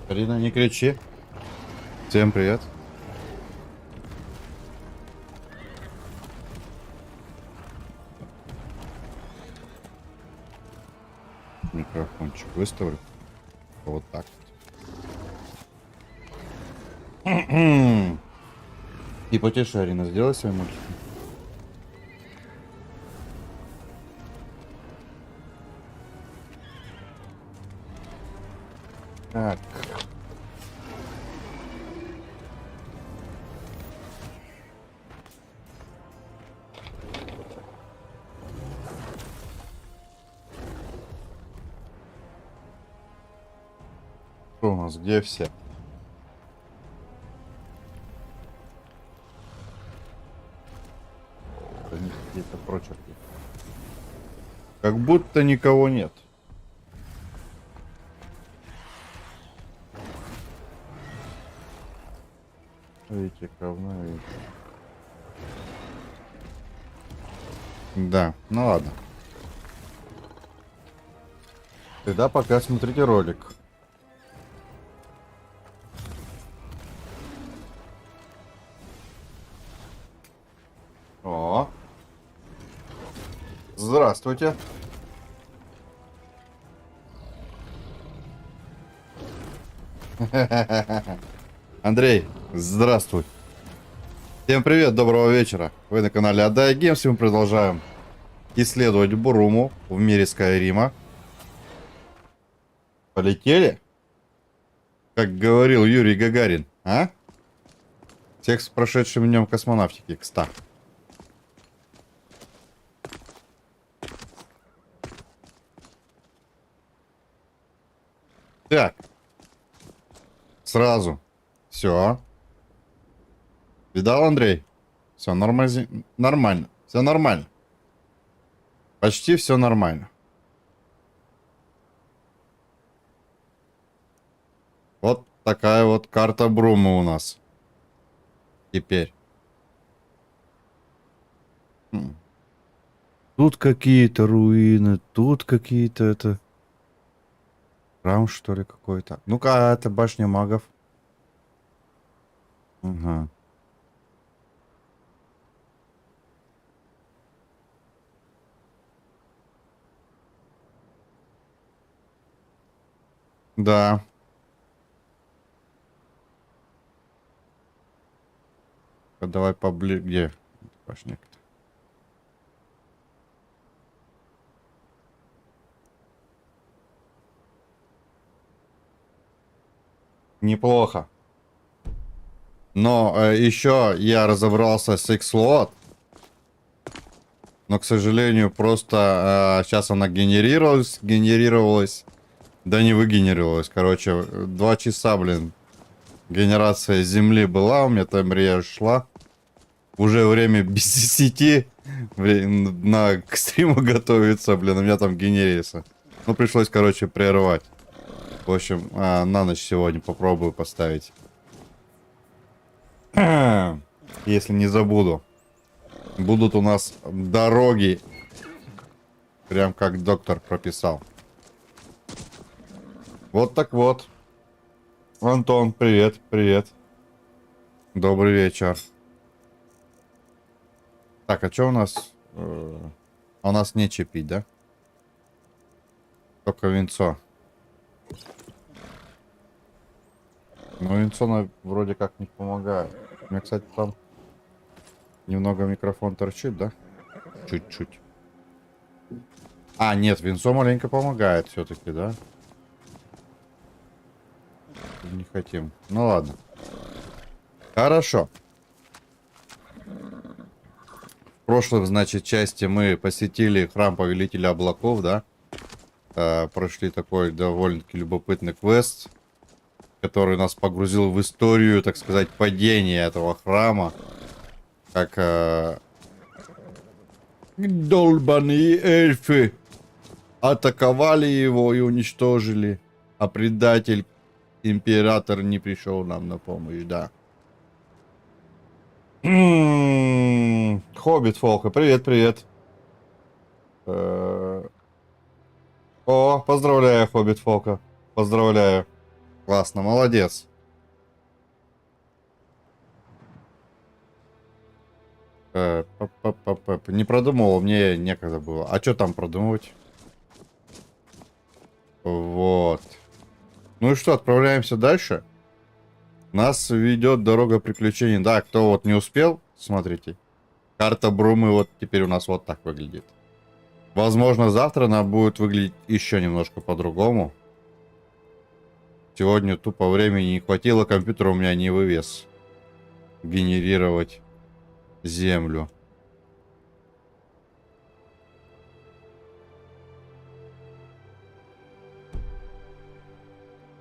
Арина, не кричи. Всем привет. Микрофончик выставлю. Вот так вот. И потише, Арина, сделай свой мультик. Так. Что у нас? Где все? Они какие-то прочерки. Как будто никого нет. Видите, говно, видите. Да, ну ладно. Тогда пока смотрите ролик. О! Здравствуйте. Андрей, здравствуй. Всем привет, доброго вечера. Вы на канале Отдай Геймс, и мы продолжаем исследовать Бруму в мире Скайрима. Полетели? Как говорил Юрий Гагарин, а? Всех с прошедшим днем космонавтики, кстати. Так. Сразу. Все. Видал, Андрей? Все нормально. Все нормально. Почти все нормально. Вот такая вот карта Брумы у нас. Теперь. Тут какие-то руины, тут какие-то это... Храм, что ли, какой-то. Ну-ка, это башня магов. Ага. Да. Давай поближе. Где башня-то? Неплохо. Но еще я разобрался с X-Load. Но, к сожалению, просто сейчас она генерировалась. Да не выгенерировалась. Короче, 2 часа, блин. Генерация земли была. У меня там рея шла. Уже время без 10. К стриму готовиться, блин. У меня там генерится. Ну, пришлось, короче, прервать. В общем, на ночь сегодня попробую поставить. Если не забуду. Будут у нас дороги. Прям как доктор прописал. Вот так вот. Антон, привет, привет. Добрый вечер. Так, а что у нас? У нас нечего пить, да? Только винцо. Ну, винцо вроде как не помогает. У меня, кстати, там немного микрофон торчит, да? Чуть-чуть. А, нет, винцо маленько помогает все-таки, да? Не хотим. Ну ладно. Хорошо. В прошлой, значит, части мы посетили храм Повелителя Облаков, да? Прошли такой довольно-таки любопытный квест, который нас погрузил в историю, так сказать, падения этого храма. Как долбаные эльфы атаковали его и уничтожили. А предатель, император, не пришел нам на помощь, да. Хоббит Фолка, привет, привет. О, поздравляю, Хоббит Фолка. Поздравляю. Классно, молодец. Не продумывал, мне некогда было. А что там продумывать? Вот. Ну и что, отправляемся дальше. Нас ведет дорога приключений. Да, кто вот не успел, смотрите. Карта Брумы вот теперь у нас вот так выглядит. Возможно, завтра она будет выглядеть еще немножко по-другому. Сегодня тупо времени не хватило, компьютер у меня не вывез генерировать землю.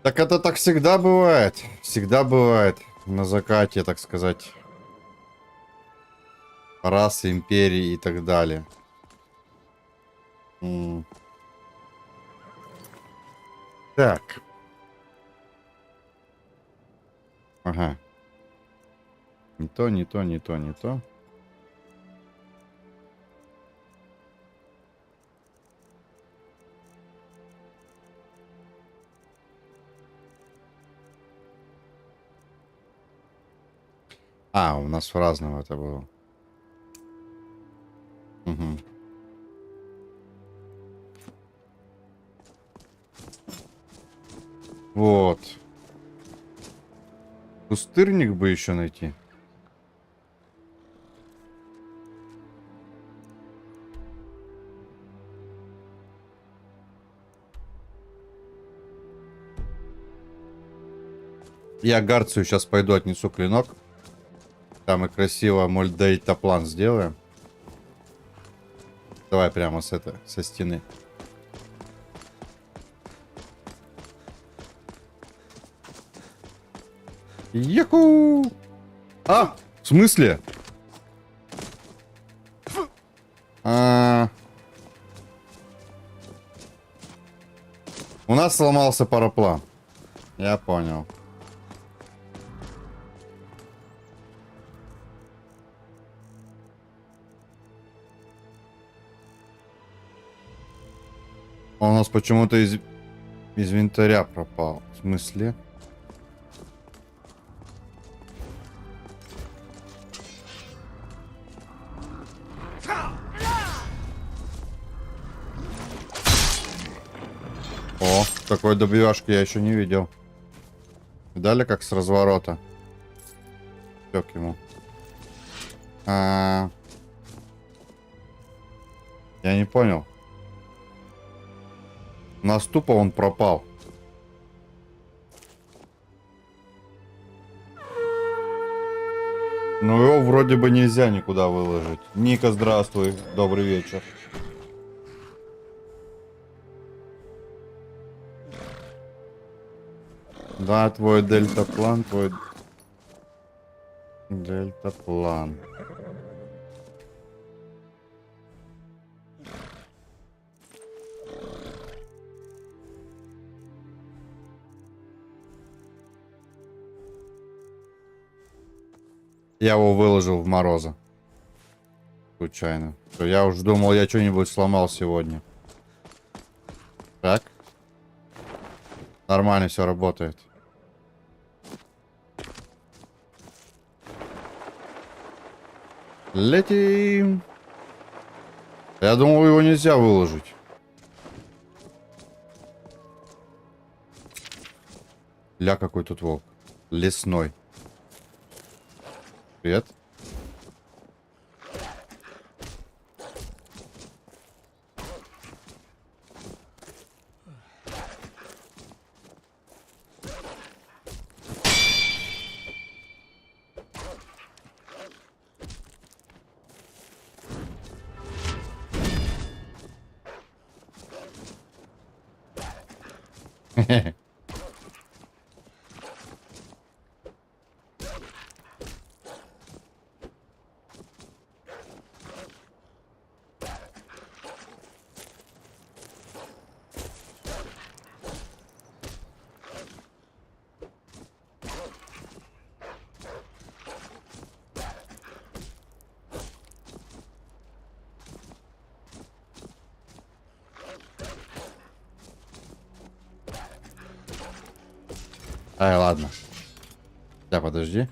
Так это так всегда бывает. Всегда бывает на закате, так сказать, расы, империи и так далее. Так. Ага. Не то, не то, не то, не то. А, у нас в разном это было. Угу. Вот. Пустырник бы еще найти. Я Гарцию сейчас пойду отнесу клинок. Там и красиво мольдейтоплан сделаем. Давай прямо со стены. Яху! А! В смысле? У нас сломался параплан. Я понял. Он у нас почему-то из инвентаря пропал. В смысле? О, такой добивашки я еще не видел. Видали, как с разворота? Тек ему. Я не понял. У нас тупо он пропал. Но его вроде бы нельзя никуда выложить. Ника, здравствуй. Добрый вечер. Да, твой дельтаплан, твой дельтаплан. Я его выложил в Мороза. Случайно. Я уж думал, я что-нибудь сломал сегодня. Так. Нормально все работает. Летим. Я думал, его нельзя выложить. Ля, какой тут волк. Лесной. Привет. Ай, ладно. Да, подожди.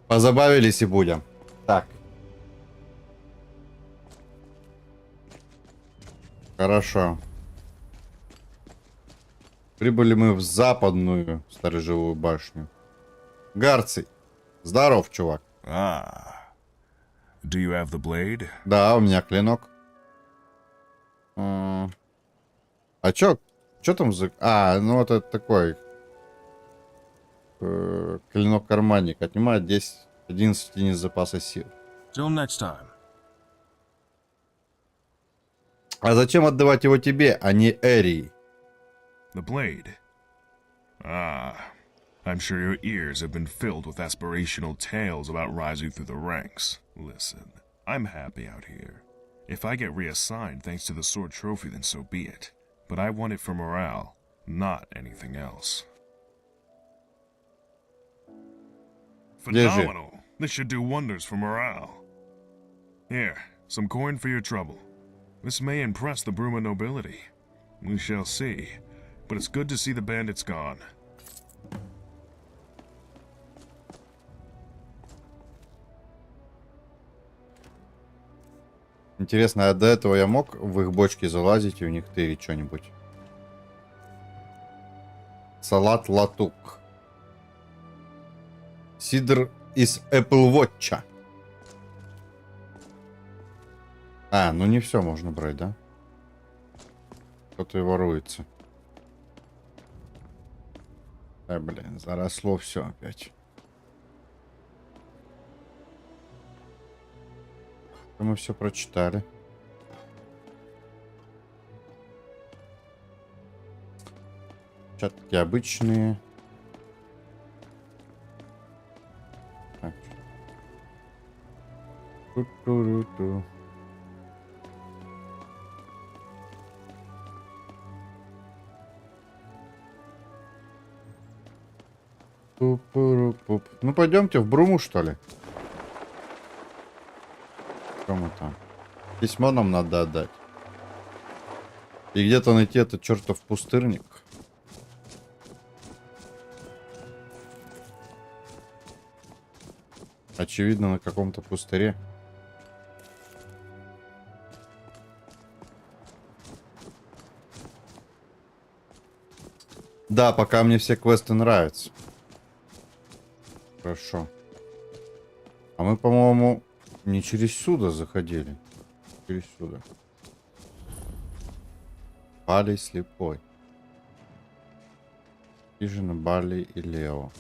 Позабавились и будем. Так. Хорошо. Прибыли мы в западную сторожевую башню. Гарций. Здоров, чувак. Do you have the blade? Да, у меня клинок. А чё там за... А, ну это такой... клинок-карманник. Отнимает 10-11 единиц запаса сил. Till next time. А зачем отдавать его тебе, а не Эрии? The blade. I'm sure your ears have been filled with aspirational tales about rising through the ranks. Listen, I'm happy out here. If I get reassigned thanks to the sword trophy, then so be it. But I want it for morale, not anything else. Phenomenal! This should do wonders for morale. Here, some coin for your trouble. This may impress the Bruma nobility. We shall see. But it's good to see the bandits gone. Интересно, а до этого я мог в их бочки залазить и у них тырить что-нибудь? Салат латук. Сидр из Apple Watch. А, ну не все можно брать, да? Кто-то и воруется. Да, блин, заросло все опять. Мы все прочитали. Чатки обычные. Так. Ту-ту-ру-ту. Пу-пу-ру-пуп. Ну пойдемте в Бруму, что ли? Что мы там? Письмо нам надо отдать. И где-то найти этот чертов пустырник. Очевидно, на каком-то пустыре. Да, пока мне все квесты нравятся. Хорошо. А мы, по-моему, не через сюда заходили. Через сюда. Бали слепой. Хижина Бали и Лео.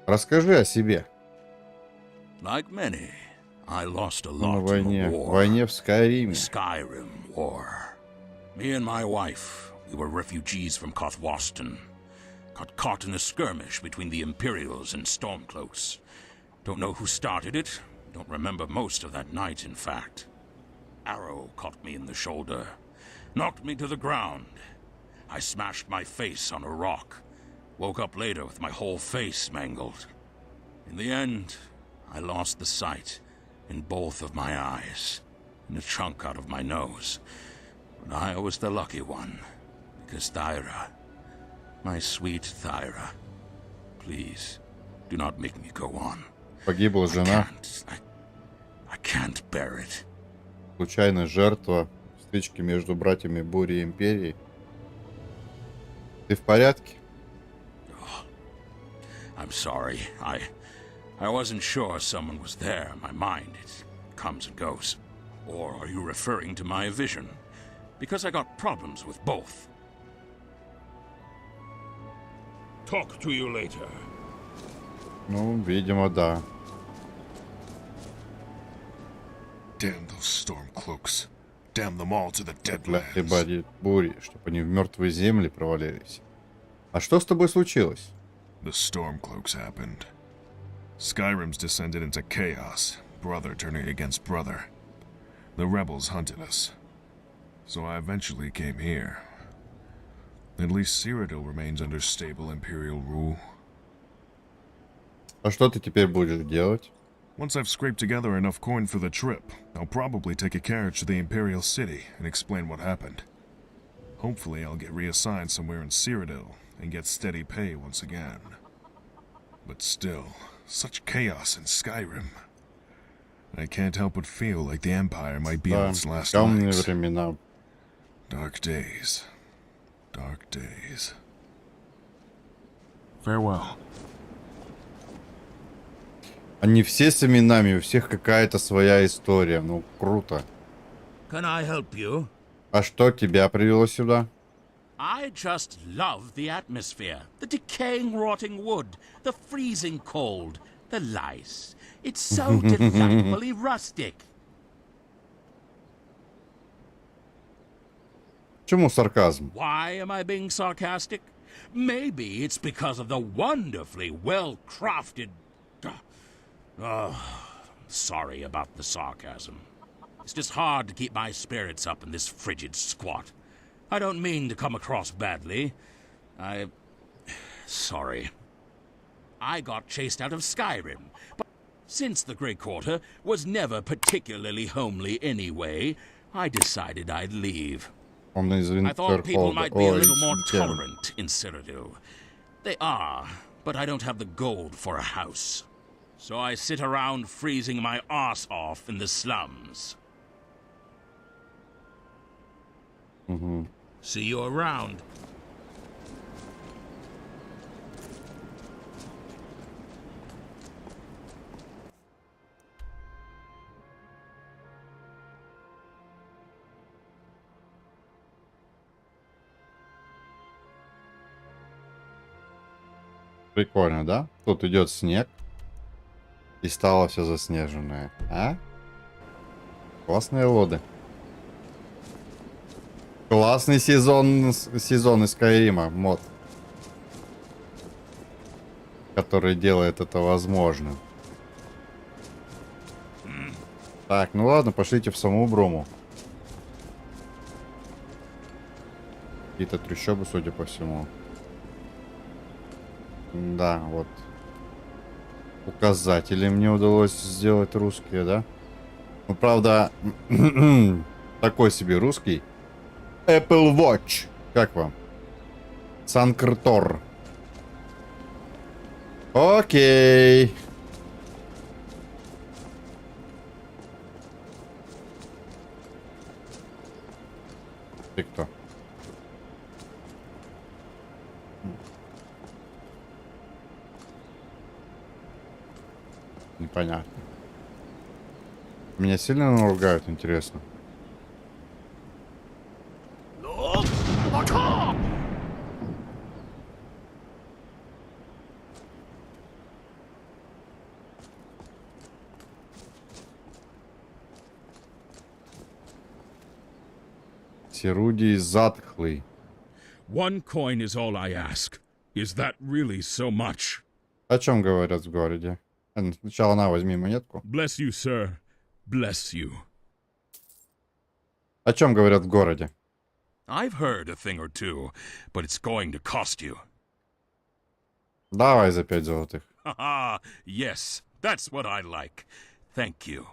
Расскажи о себе. Like many, I lost a На lot in the war. войне в Скайриме. Skyrim war. Me and my wife, we were refugees from Kothwaston. Got caught in a skirmish between the Imperials and Stormcloaks. Don't know who started it. Don't remember most of that night, in fact. Arrow caught me in the shoulder. Knocked me to the ground. I smashed my face on a rock. Woke up later with my whole face mangled. In the end, I lost the sight in both of my eyes, and a chunk out of my nose. But I was the lucky one, because Thyra, my sweet Thyra, please, do not make me go on. Погибла жена. I can't bear it. Случайная жертва стычки между братьями Бури и Империи. Ты в порядке? I'm sorry. I wasn't sure someone was there. My mind, it comes and goes. Or are you referring to my vision? Because I got problems with both. Talk to you later. Ну, видимо, да. Damn those Stormcloaks. Damn them all to the Проклятые Deadlands. бури, чтобы они в мертвые земли провалились. А что с тобой случилось? The Stormcloaks happened. Skyrim's descended into chaos, brother turning against brother. The rebels hunted us. So I eventually came here. At least Cyrodiil remains under stable Imperial rule. А что ты теперь будешь делать? Once I've scraped together enough coin for the trip, I'll probably take a carriage to the Imperial City and explain what happened. Hopefully I'll get reassigned somewhere in Cyrodiil and get steady pay once again. But still, such chaos in Skyrim. I can't help but feel like the Empire might be on Да, its last темные legs. времена. Dark days. Dark days. Farewell. Они все с именами, у всех какая-то своя история. Ну, круто. Can I help you? А что тебя привело сюда? I just love the atmosphere. The decaying, rotting wood. The freezing cold. The lice. It's so delightfully rustic. Чему сарказм? Why am I being sarcastic? Maybe it's because of the wonderfully well-crafted... Oh, sorry about the sarcasm. It's just hard to keep my spirits up in this frigid squat. I don't mean to come across badly. Sorry. I got chased out of Skyrim, but since the Grey Quarter was never particularly homely anyway, I decided I'd leave. Он из I thought people Winterhold. might be a Ой, little more тем. tolerant in Cyrodiil. They are, but I don't have the gold for a house. So I sit around freezing my arse off in the slums. See you around. Прикольно, да? Тут идет снег. И стало все заснеженное. А? Классные лоды. Классный сезон из Скайрима, мод. Который делает это возможным. Так, ну ладно, пошлите в саму Бруму. Какие-то трущобы, судя по всему. Да, вот. Указатели мне удалось сделать русские, да? Ну, правда, такой себе русский. Apple Watch. Как вам? Санкртор. Окей. Ты кто? Непонятно. Меня сильно наругают, интересно. Серудий затхлый. One coin is all I ask. Is that really so much? О чем говорят в городе? Сначала на, возьми монетку. Bless you, sir. Bless you. О чем говорят в городе? I've heard a thing or two, but it's going to cost you. Давай за 5 золотых. Haha, yes, that's what I like. Thank you.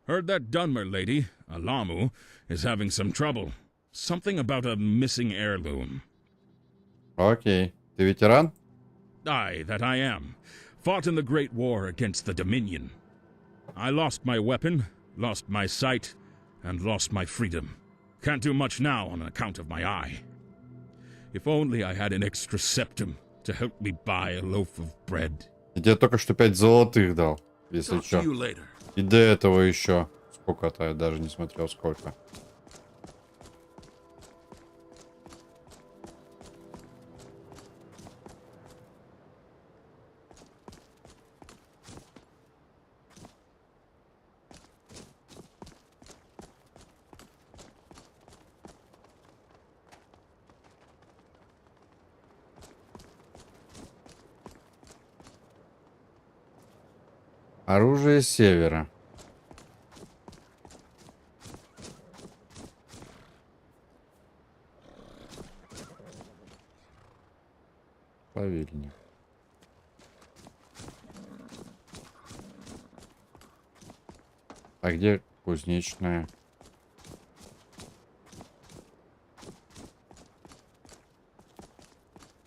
Heard that Dunmer lady, Alamu, is having some trouble. Something about a missing heirloom. Окей. Ты ветеран? Aye, that I am. Fought in the Great War against the Dominion. I lost my weapon, lost my sight, and lost my freedom. Can't do much now on account of my eye. If only I had an extra septum to help me buy a loaf of bread. Я тебе только что 5 золотых дал, если Talk to что. you later. И до этого еще. Сколько-то, я даже не смотрел, сколько. Оружие севера. Повильнее. А где кузнечная?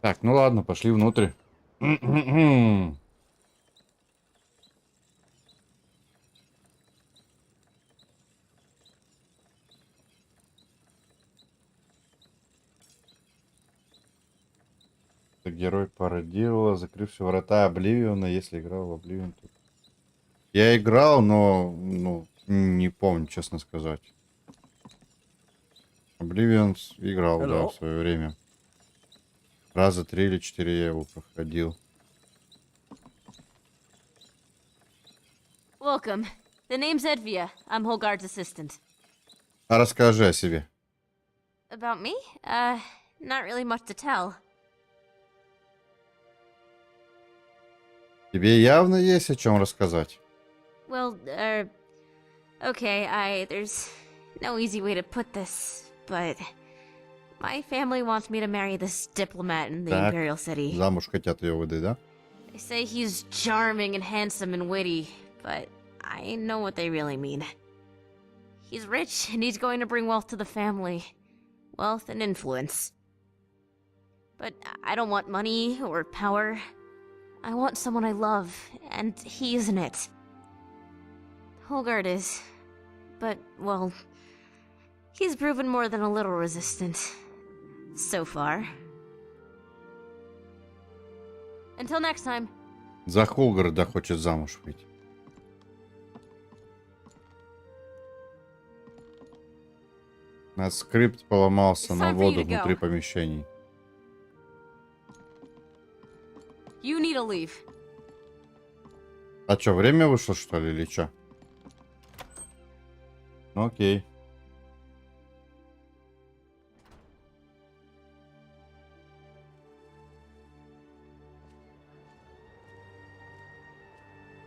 Так, ну ладно, пошли внутрь. Герой пародировал, закрывший врата Обливиона, если играл в Обливион. То... Я играл, но не помню, честно сказать. Обливион играл, да, в свое время. Раза 3 или 4 я его проходил. Welcome. The name's Edvia. I'm Holgard's assistant. А расскажи о себе. About me? Not really much to tell. Тебе явно есть о чем рассказать. Well, okay, there's no easy way to put this, but my family wants me to marry this diplomat in the Так, Imperial City. замуж хотят ее выдать, да? They say he's charming and handsome and witty, but I know what they really mean. He's rich, and he's going to bring wealth to the family. Wealth and influence. But I don't want money or power. I want someone I love, and he isn't it. Holgard is. But, well, he's proven more than a little resistant. So far. Until next time. За Холгарда хочет замуж выйти. Наш скрипт поломался на воду внутри помещений. You need to leave. А чё, время вышло, что ли, или чё? Ну, окей.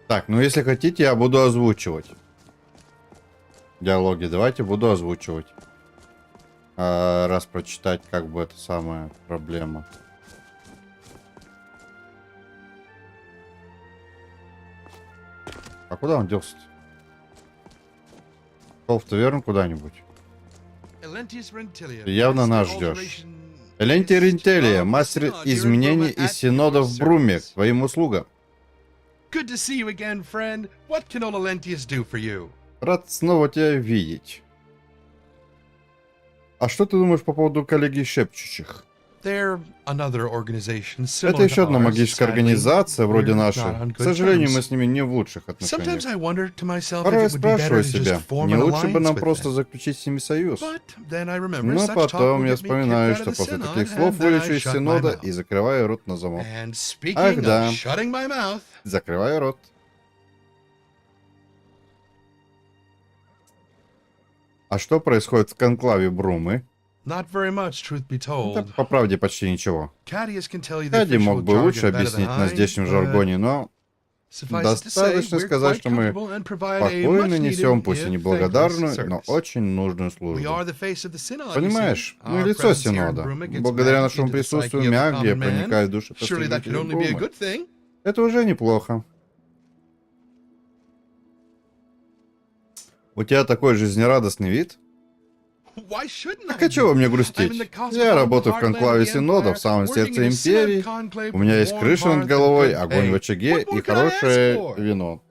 Так, ну если хотите, я буду озвучивать. Диалоги давайте буду озвучивать. Раз прочитать, как бы, это самая проблема. А куда он делся-то? Пошел в таверну куда-нибудь. Ты явно нас ждешь. Элентий Рентелия, мастер изменений из синодов в Бруме, к твоим услугам. Рад снова тебя видеть. А что ты думаешь по поводу коллеги шепчущих? Это еще одна магическая организация, вроде нашей. К сожалению, мы с ними не в лучших отношениях. Порой спрашиваю себя, не лучше бы нам просто заключить с ними союз? Но потом я вспоминаю, что после таких слов вылечу из синода и закрываю рот на замок. Ах да, закрываю рот. А что происходит в конклаве Брумы? Да, по правде почти ничего. Кади мог бы лучше объяснить на здешнем жаргоне, но достаточно сказать, что мы спокойно несем, пусть и неблагодарную, но очень нужную службу. Понимаешь, мы лицо Синода. Благодаря нашему присутствию магия проникает в души последователей Брумы. Это уже неплохо. У тебя такой жизнерадостный вид? Так а чего мне грустить? Я работаю в конклаве Синода, в самом сердце Империи. У меня есть крыша над головой, огонь в очаге и хорошее вино.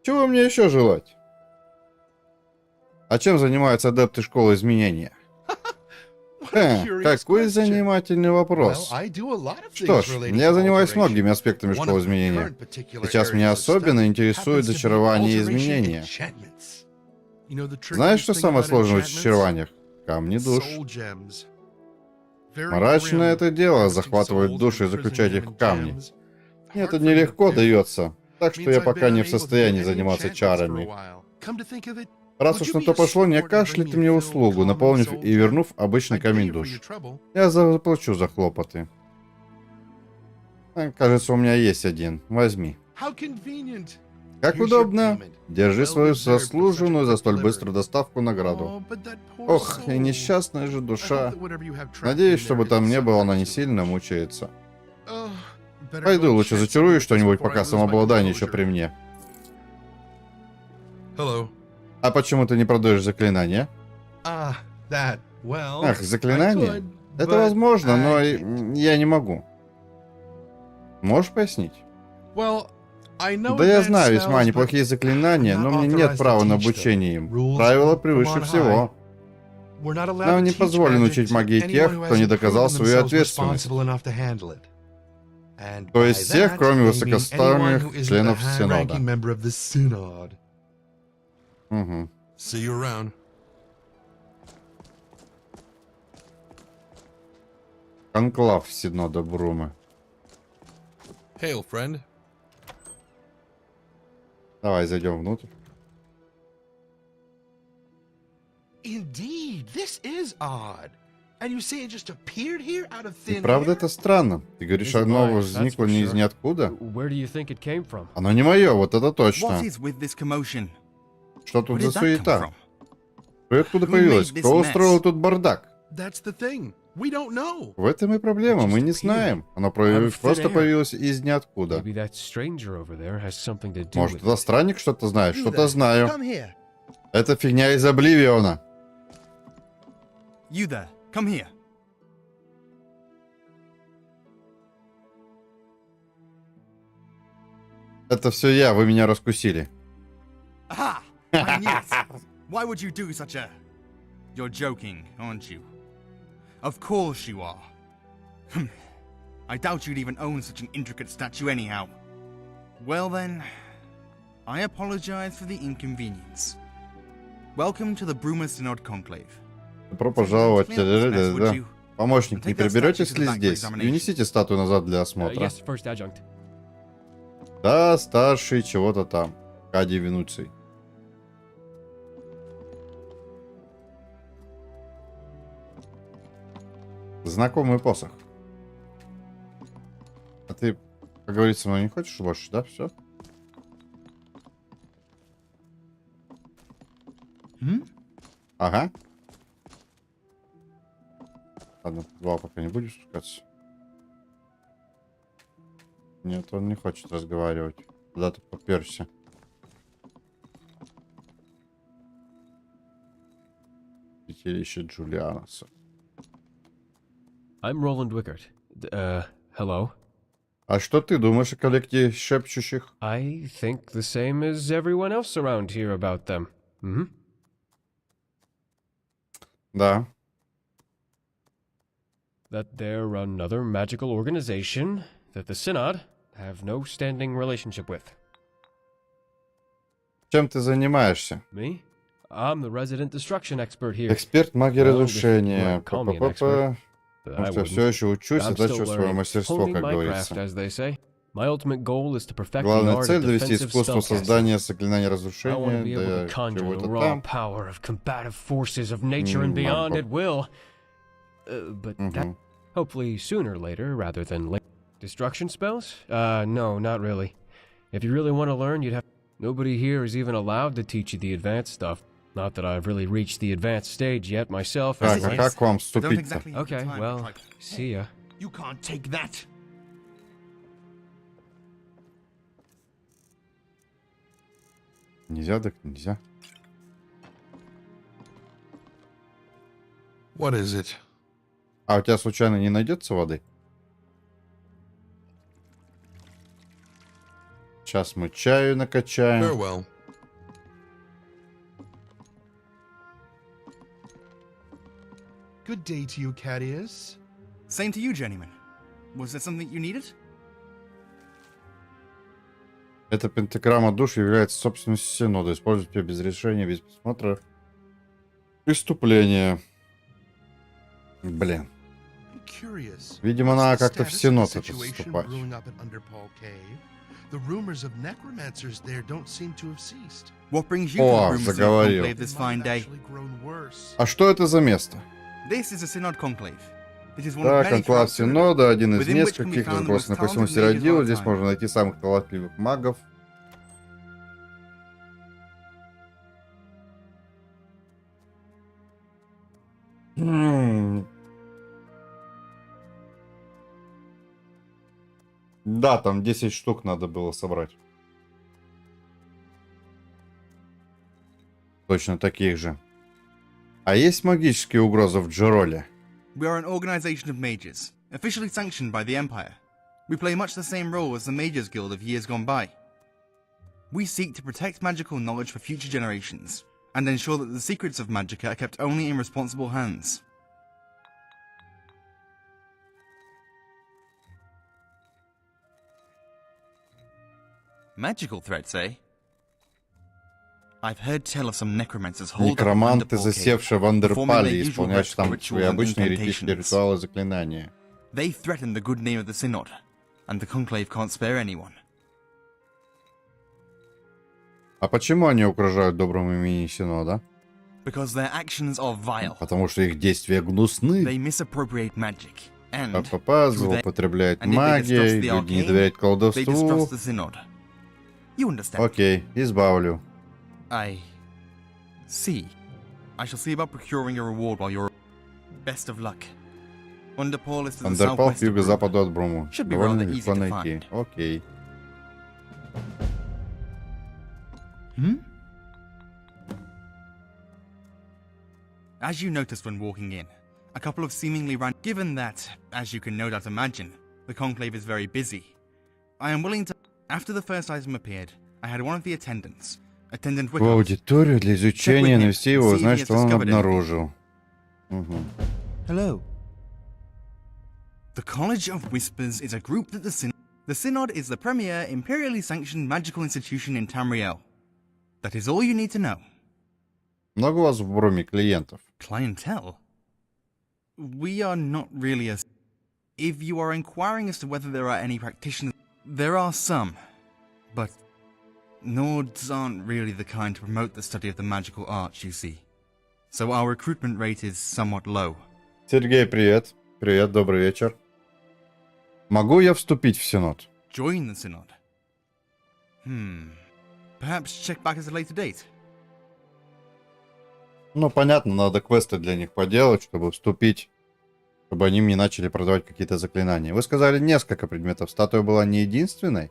Чего мне еще желать? А чем занимаются адепты школы изменения? Какой занимательный вопрос. Что ж, я занимаюсь многими аспектами школы изменения. Сейчас меня особенно интересует зачарование и изменения. Знаешь, что самое сложное в зачарованиях? Камни душ. Мрачное это дело — захватывать души и заключать их в камни. Мне это нелегко дается, так что я пока не в состоянии заниматься чарами. Раз уж на то пошло, не окажешь ли ты мне услугу, наполнив и вернув обычный камень душ? Я заплачу за хлопоты. Кажется, у меня есть один. Возьми. Как удобно. Держи свою заслуженную за столь быструю доставку награду. Ох, и несчастная же душа. Надеюсь, чтобы там не было, она не сильно мучается. Пойду лучше зачарую что-нибудь, пока самообладание еще при мне. А почему ты не продаешь заклинания? Well, Ах, заклинания? I could, Это but возможно, но I can't. я не могу. Можешь пояснить? Well, I know Да я advanced знаю весьма spells, неплохие but заклинания, I'm но not мне нет authorized права to на teach them. обучение им. Rules Правила come превыше on всего. We're not allowed Нам to не teach позволено magic учить to магии anyone тех, who кто не hasn't доказал proven свою themselves ответственность. responsible enough to handle it. And То by есть всех, that, кроме they mean высокоставленных anyone who isn't членов the Синода. high-ranking member of the Synod. Угу. See you around. Конклав Синода Брумы. Hail, friend. Давай зайдем внутрь. Indeed, this is odd. And you say it just appeared here out of И thin правда air? это странно. Ты говоришь, Isn't оно mine, возникло that's for не из sure. ниоткуда. Where do you think it came from? Оно не мое, вот это What точно. is with this commotion? Что Where тут did за that come суета? from? Кто и откуда Who появилось? made this Кто устроил mess? тут бардак? That's the thing. We don't know. В этом и проблема, мы не Just знаем. Оно Out of просто thin air. появилось из ниоткуда. Maybe that stranger over there has something to do Может, with это it. странник что-то знает? You Что-то there. знаю. Come here. Это фигня из Обливиона. You there, come here. Это все я, вы меня раскусили. Aha! I knew it. Why would you do such a... You're joking, aren't you? Of course you are. I doubt you'd even own such an intricate statue anyhow. Well then, I apologize for the inconvenience. Welcome to the Bruma Synod Conclave. Добро пожаловать. Explain what's next, would Да. you? Помощник, не Take that приберетесь statue to ли the back for здесь? И examination. унесите статую назад для осмотра. Yes, first adjunct. Да, старший чего-то там. Кади Винуций. Знакомый посох. А ты, как говорится, ну не хочешь больше, да? Все? Ага. Ладно, два пока не будешь спускаться. Нет, он не хочет разговаривать. Куда ты поперся? Пятилище Джулианаса. I'm Roland Wickert. Hello. А что ты думаешь о коллекте шепчущих? I think the same as everyone else around here about them. Mm-hmm. Да. That they're another magical organization that the Synod have no standing relationship with. Чем ты занимаешься? Me? I'm the resident destruction expert here. Эксперт магии Well, if you разрушения. wanna call me an Па-па-па-па. expert, but I Потому что я wouldn't. все еще учусь и I'm дальше still свое learning, мастерство, honing как my craft, говорится. as they say. My ultimate goal is to perfect the Главная art цель of довести defensive искусство spellcasting. создания заклинания I want to разрушения be able до to conjure the чего-то raw там. power of combative forces of nature and beyond at will. But that Мгм. hopefully sooner or later rather than later. Destruction spells? No, not really. If you really want to learn, you'd have... Nobody here is even allowed to teach you the advanced stuff. Not that I've really reached the advanced stage yet myself. Так, as а it is. как к вам I don't вступить-то? exactly have the Okay, time to well, try- see ya. You can't take that. Нельзя, так нельзя. What is it? А у тебя случайно не найдется воды? Сейчас мы чаю накачаем. Farewell. Good day to you, Cadius. Same to you, journeyman. Was there something you needed? Эта пентаграмма душ является собственностью Синода. Используйте ее без решения, без присмотра. Преступление. Блин. I'm curious. Видимо, What's надо the как-то в status of Синод the это situation заступать. brewing up at Underpaul Cave? The rumors of necromancers there don't seem to have ceased. What brings you О, to the Bruma Synod заговорил. Conclave this They might fine have day? actually grown worse. А что это за место? This is a Synod Conclave. It is one Да, of many конклав throughout Synod. Синода, один из within which can be нескольких, found the разбросанных по most всему talented mages of Сиродилу. our Здесь time. можно найти самых талантливых магов. Да, там 10 штук надо было собрать. точно таких же. А есть магические угрозы в Джероле? We are an organization of mages, officially sanctioned by the Empire. We play much the same role as the Mages Guild of years gone by. We seek to protect magical knowledge for future generations, and ensure that the secrets of Magicka are kept only in responsible hands. Magical threats, eh? I've heard tell of some necromancers holed up in Некроманты, Underpaw Cave, засевшие в performing their Андерпале, usual исполняющие там rituals свои and обычные еретические incantations. ритуалы и заклинания. They threaten the good name of the Synod, and the Conclave can't spare anyone. А почему они угрожают доброму имени Синода? Because their actions are vile. Потому что их действия гнусны. They misappropriate magic, and Папа through their- злоупотребляет and if they магией, distrust the люди не arcane, доверяют they колдовству. distrust the Synod. You understand? Окей, избавлю. I see. I shall see about procuring a reward while you're... Best of luck. Underpaw is to the Андерпал к southwest of Brummu. юго-западу от Бруму. Should be Довольно rather easy легко to найти. find. Окей. As you noticed when walking in, a couple of seemingly given that, as you can no doubt imagine, the Conclave is very busy, I am willing to... After the first item appeared, I had one of the attendants, Attendant В Wickham, аудиторию для изучения навести его, See if he узнать, has что он discovered anything. обнаружил. Угу. Hello. The College of Whispers is a group that the Synod... The Synod is the premier, imperially sanctioned magical institution in Tamriel. That is all you need to know. Много у вас в Бруме клиентов? Clientele? We are not really a... If you are inquiring as to whether there are any practitioners... There are some, but... Nords aren't really the kind to promote the study of the magical arts, you see. So our recruitment rate is somewhat low. Сергей, привет. Привет, добрый вечер. Могу я вступить в Синод? Join the Synod? Perhaps check back at a later date. Ну, понятно, надо квесты для них поделать, чтобы вступить, чтобы они мне начали продавать какие-то заклинания. Вы сказали несколько предметов. Статуя была не единственной?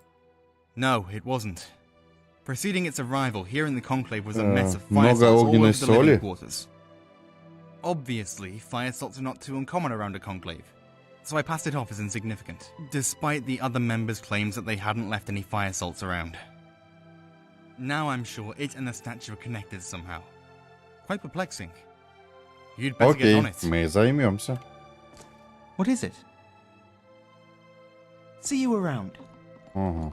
No, it wasn't. Preceding its arrival here in the Conclave was a mess of fire много salts all огненной over the living соли? quarters. Obviously, fire salts are not too uncommon around a Conclave, so I passed it off as insignificant, despite the other members' claims that they hadn't left any fire salts around. Now I'm sure it and the statue are connected somehow. Quite perplexing. You'd better get Окей, on it. мы займемся. What is it? See you around. Ага.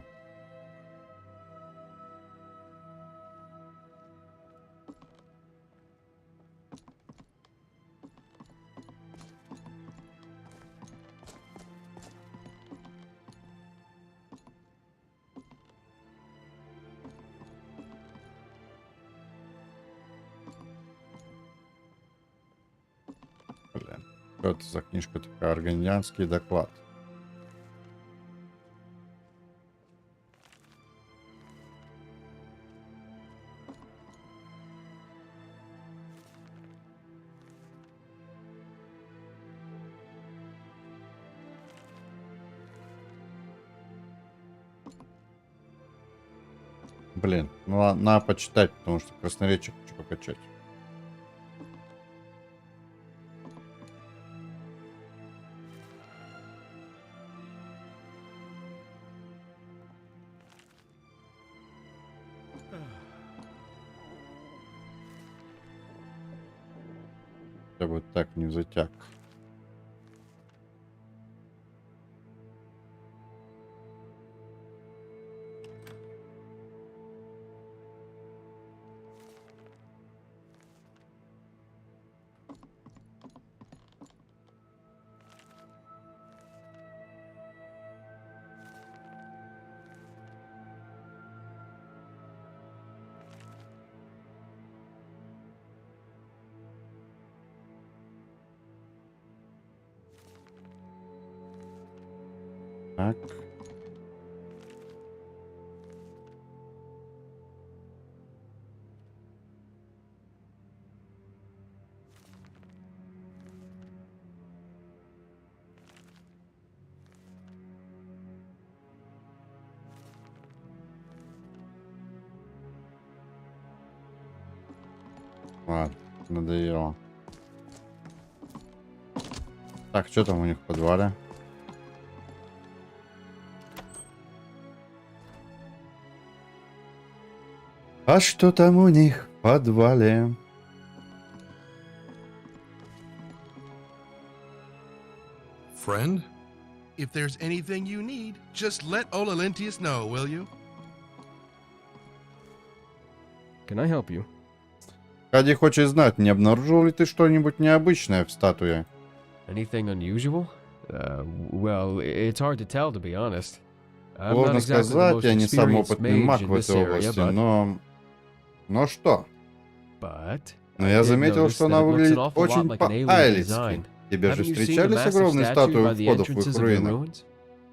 Блин, что это за книжка такая? Органианский доклад. Блин, ну надо почитать, потому что красноречие хочу покачать. Хотя бы так не затяг. Так. Ладно, надоело. Так, что там у них в подвале? А что там у них в подвале? Friend? If there's anything you need, just let Ololentius know, will you? Can I help you? Кади хочет знать, не обнаружил ли ты что-нибудь необычное в статуе? Anything unusual? Well, it's hard to tell, to be honest. I'm not Сложно exactly the сказать, most я не самый experienced опытный mage маг in в this этой area, области, but но что? Но Но я заметил, что она выглядит очень по-айлицки. Тебе же встречались огромные статуи у входов в их руины?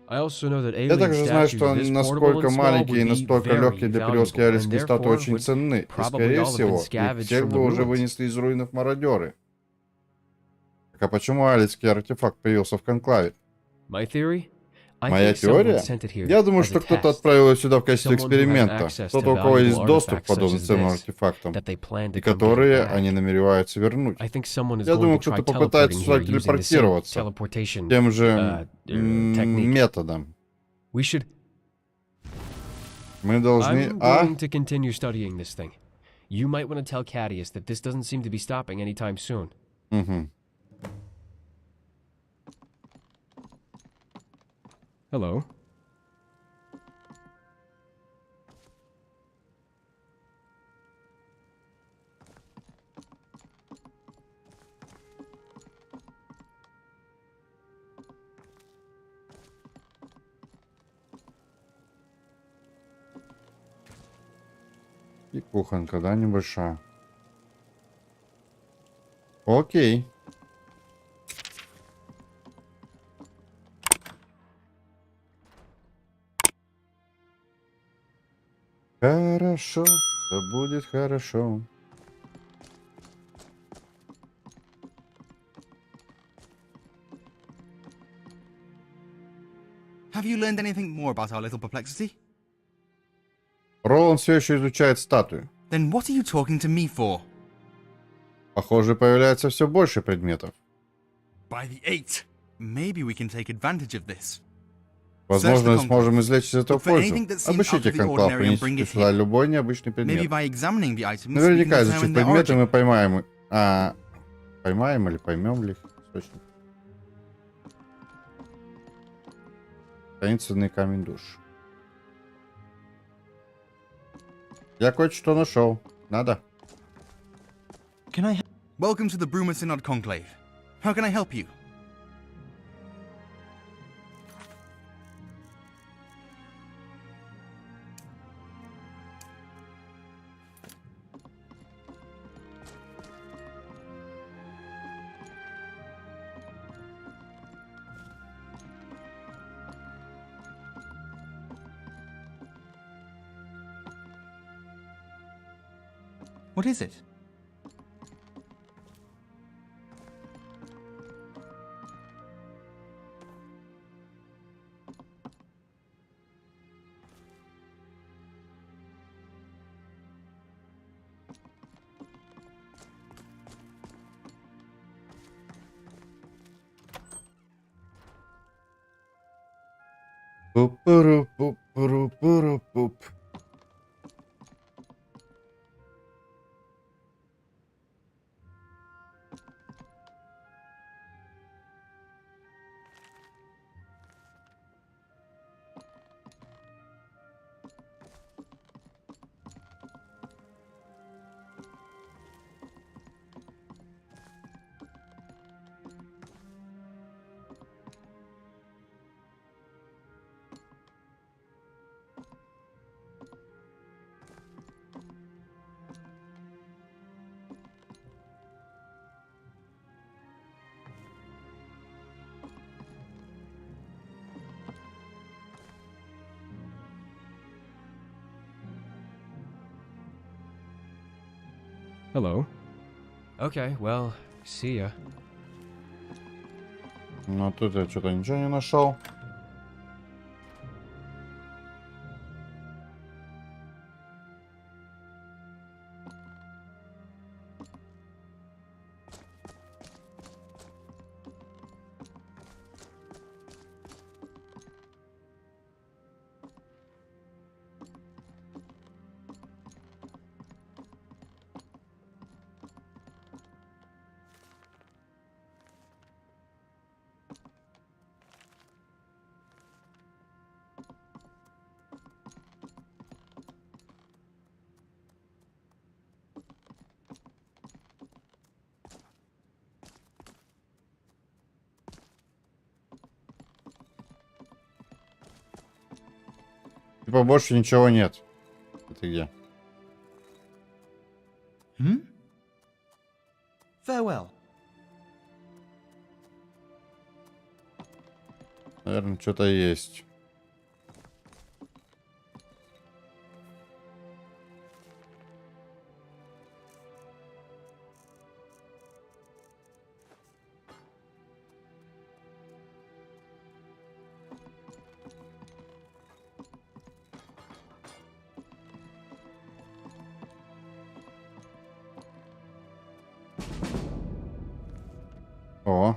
Я также знаю, что насколько маленькие и настолько легкие для перевозки айлицкие статуи очень ценны. И, скорее всего, их всех бы уже вынесли из руинов мародеры. Так а почему айлицкий артефакт появился в конклаве? Моя теория? Я думаю, что кто-то отправил ее сюда в качестве эксперимента. Кто-то, у кого есть доступ к подобным ценным артефактам, и которые они намереваются вернуть. Я думаю, кто-то попытается сюда телепортироваться тем же методом. Мы должны... Угу. Hello. И кухонка, да, небольшая. Окей. Хорошо, все будет хорошо. Have you learned anything more about our little perplexity? Роланд все еще изучает статую. Then what are you talking to me for? Похоже, появляется все больше предметов. By the eight, maybe we can take advantage of this. Возможно, сможем извлечь из этого пользу. Обыщите конклав, принесите сюда любой необычный предмет. Наверняка, изучив предметы, мы поймаем... поймаем или поймем ли их источник. Таинственный камень душ. Я кое-что нашел. Надо. Welcome to the Brummu Synod Conclave. How can I help you? What is it? Пу-пу-ру-пу-пу-ру-пу-ру-пуп. Hello. Okay, well, see ya. Ну, тут я что-то ничего не нашел. типа больше ничего нет. Это где? Farewell. Наверное, что-то есть. О.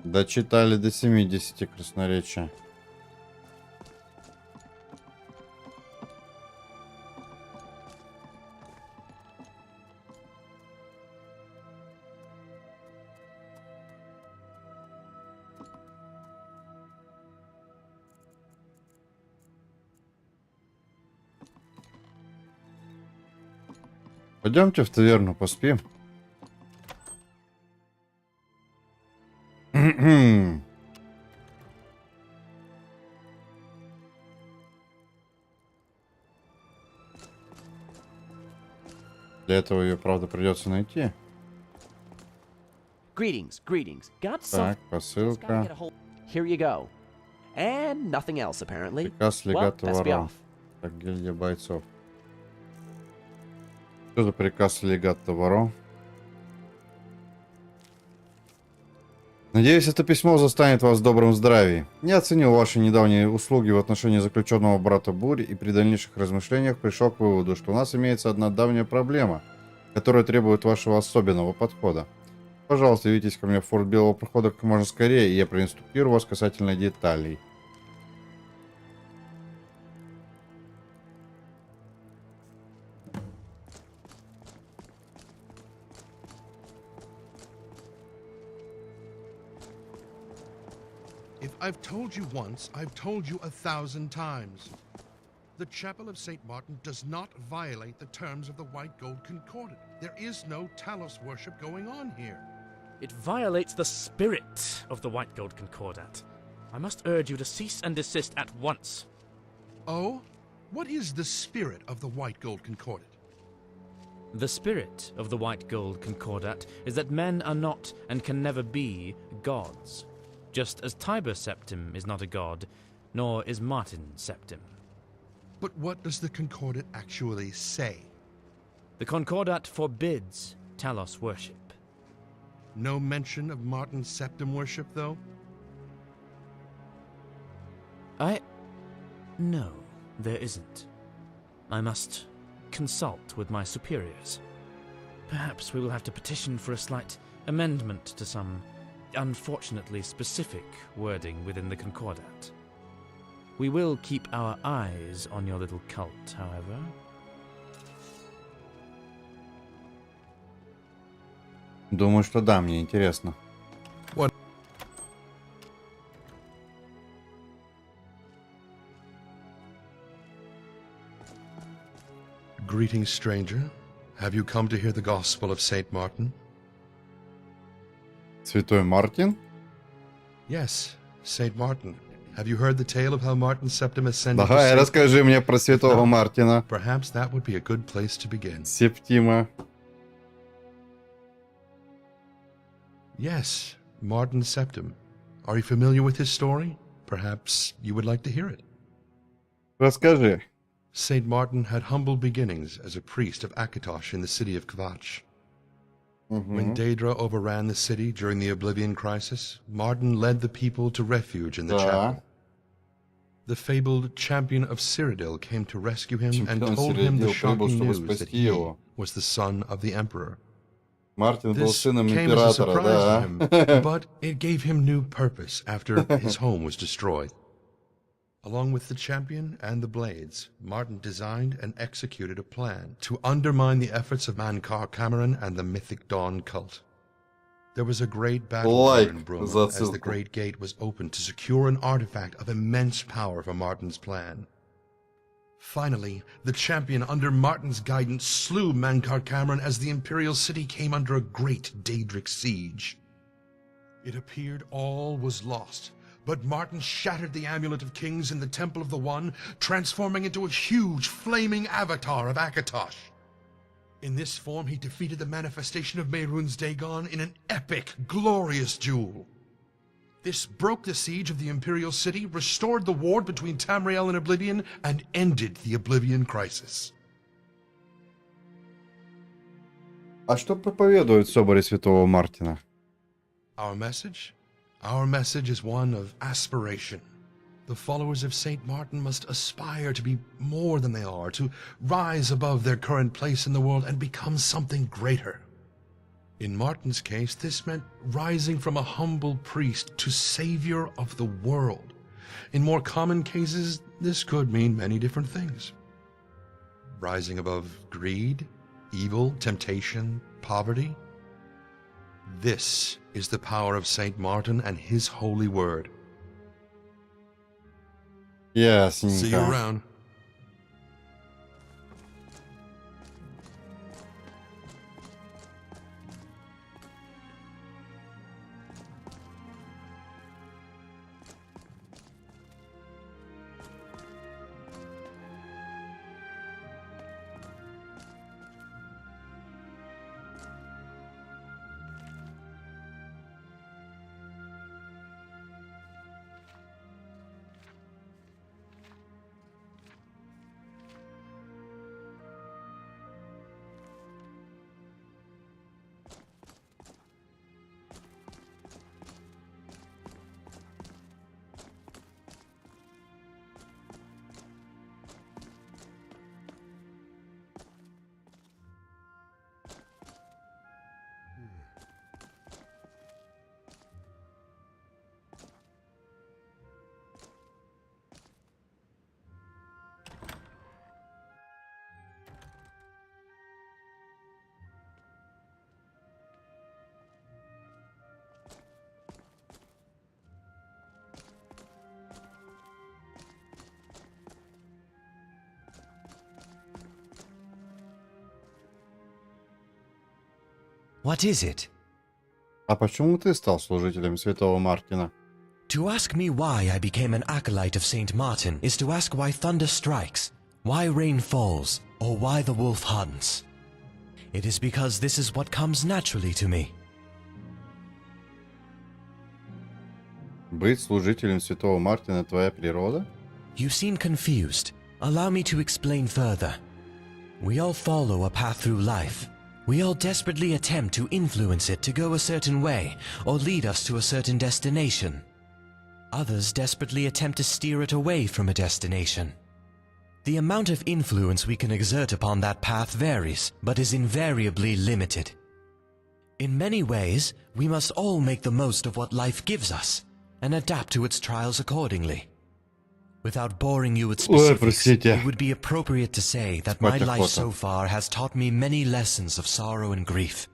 Дочитали до 70 красноречия. Пойдемте в таверну поспим. Для этого ее, правда, придется найти. Greetings, greetings. Got some. Так, посылка. Here you go. And nothing else, apparently. Приказ Well, легата best be ворон. off. Так, гильдия бойцов. Что за приказ легата ворон? Надеюсь, это письмо застанет вас в добром здравии. Я оценил ваши недавние услуги в отношении заключенного брата Бури и при дальнейших размышлениях пришел к выводу, что у нас имеется одна давняя проблема, которая требует вашего особенного подхода. Пожалуйста, явитесь ко мне в форт Белого Прохода как можно скорее, и я проинструктирую вас касательно деталей. If I've told you once, I've told you 1,000 times. The Chapel of St. Martin does not violate the terms of the White Gold Concordat. There is no Talos worship going on here. It violates the spirit of the White Gold Concordat. I must urge you to cease and desist at once. Oh? What is the spirit of the White Gold Concordat? The spirit of the White Gold Concordat is that men are not and can never be gods. Just as Tiber Septim is not a god, nor is Martin Septim. But what does the Concordat actually say? The Concordat forbids Talos worship. No mention of Martin Septim worship, though? No, there isn't. I must consult with my superiors. Perhaps we will have to petition for a slight amendment to some unfortunately specific wording within the Concordat. We will keep our eyes on your little cult, however. Думаю, что да, мне интересно. Greetings, stranger. Have you come to hear the gospel of St. Martin? Святой Мартин? Yes, St. Martin. Have you heard the tale of how Martin Septim ascended to Давай, St. расскажи мне про святого Мартина. Perhaps that would be a good place to begin. Септима. Yes, Martin Septim. Are you familiar with his story? Perhaps you would like to hear it. Расскажи. St. Martin had humble beginnings as a priest of Akatosh in the city of Kvatch. When Daedra overran the city during the Oblivion Crisis, Martin led the people to refuge in the chapel. The fabled champion of Cyrodiil came to rescue him and told him the shocking news that he was the son of the Emperor. Мартин был This сыном came as a императора, surprise to да. him, but it gave him new purpose after his home was destroyed. Along with the champion and the blades, Martin designed and executed a plan to undermine the efforts of Mankar Cameron and the Mythic Dawn cult. There was a great battle here in Brumu as the Great Gate was opened to secure an artifact of immense power for Martin's plan. Finally, the champion under Martin's guidance slew Mankar Cameron as the Imperial City came under a great Daedric siege. It appeared all was lost, but Martin shattered the amulet of kings in the Temple of the One, transforming into a huge flaming avatar of Akatosh. In this form, he defeated the manifestation of Mehrunes Dagon in an epic, glorious duel. This broke the siege of the Imperial City, restored the ward between Tamriel and Oblivion, and ended the Oblivion Crisis. А что проповедует в соборе Святого Мартина? Our message? Our message is one of aspiration. The followers of Saint Martin must aspire to be more than they are, to rise above their current place in the world and become something greater. In Martin's case, this meant rising from a humble priest to savior of the world. In more common cases, this could mean many different things. Rising above greed, evil, temptation, poverty. This is the power of Saint Martin and his holy word. Ясненько. See you around. What is it? А почему ты стал служителем Святого Мартина? To ask me why I became an acolyte of Saint Martin is to ask why thunder strikes, why rain falls, or why the wolf hunts. It is because this is what comes naturally to me. Быть служителем Святого Мартина — твоя природа? You seem confused. Allow me to explain further. We all follow a path through life. We all desperately attempt to influence it to go a certain way, or lead us to a certain destination. Others desperately attempt to steer it away from a destination. The amount of influence we can exert upon that path varies, but is invariably limited. In many ways, we must all make the most of what life gives us, and adapt to its trials accordingly. Without boring you with specifics, it would be appropriate to say that my life so far has taught me many lessons of sorrow and grief.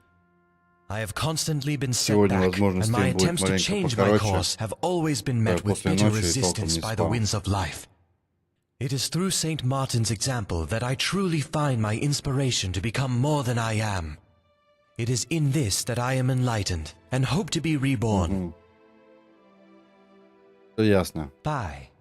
I have constantly been set back, and my attempts to change my course have always been met with bitter resistance by the winds of life. It is through Saint Martin's example that I truly find my inspiration to become more than I am. It is in this that I am enlightened, and hope to be reborn. Ясно. Bye.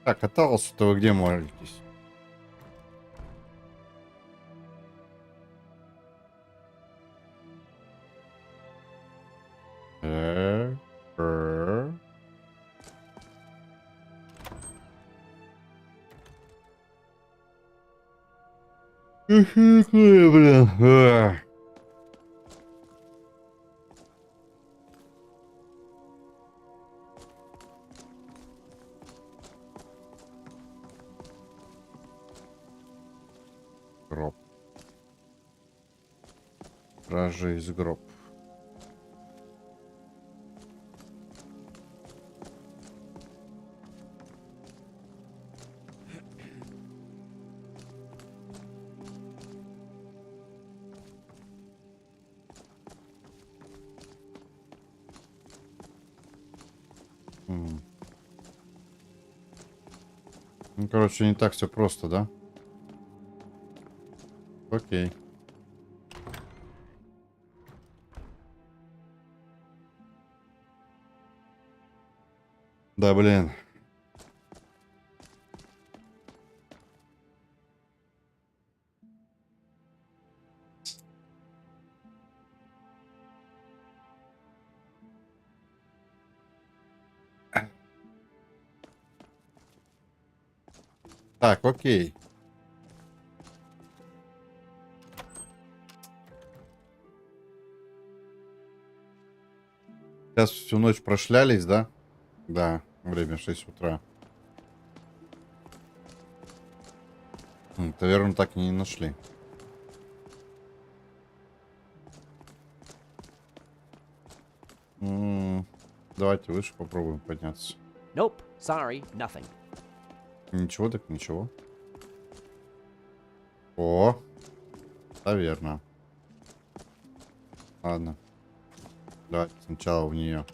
Так, катался-то вы где молитесь? Блин. Гроб. Стражи из гроб. Ну, короче, не так все просто, да? Окей. Да, блин. Так, окей. Сейчас всю ночь прошлялись, да? Да, время 6 утра. Таверну так и не нашли. Давайте выше попробуем подняться. Nope, sorry, nothing. Ничего так ничего. О, таверна. Ладно. Давайте сначала в нее.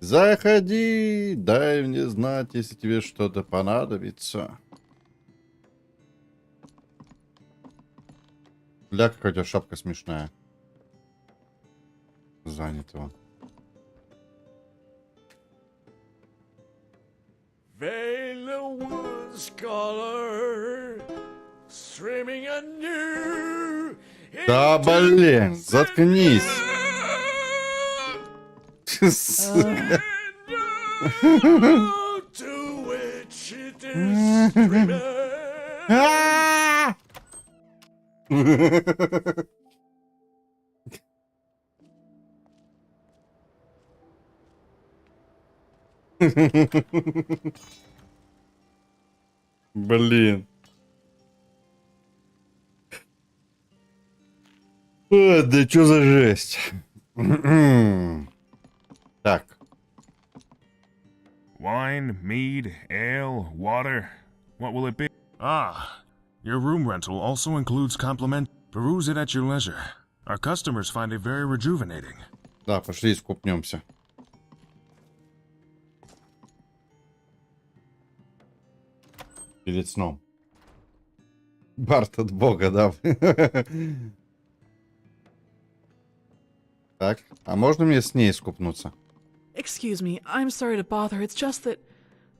Заходи, дай мне знать, если тебе что-то понадобится. Бля, какая у тебя шапка смешная. Занят он. Да, блин, заткнись. Сука. Блин. Да что за жесть? Так. Wine, mead, ale, water. What will it be? Ah, your room rental also includes compliment. Peruse it at your leisure. Our customers find it very rejuvenating. Да, пошли искупнемся. Перед сном. Барт от бога, да? Так, а можно мне с ней искупнуться? Excuse me, I'm sorry to bother. It's just that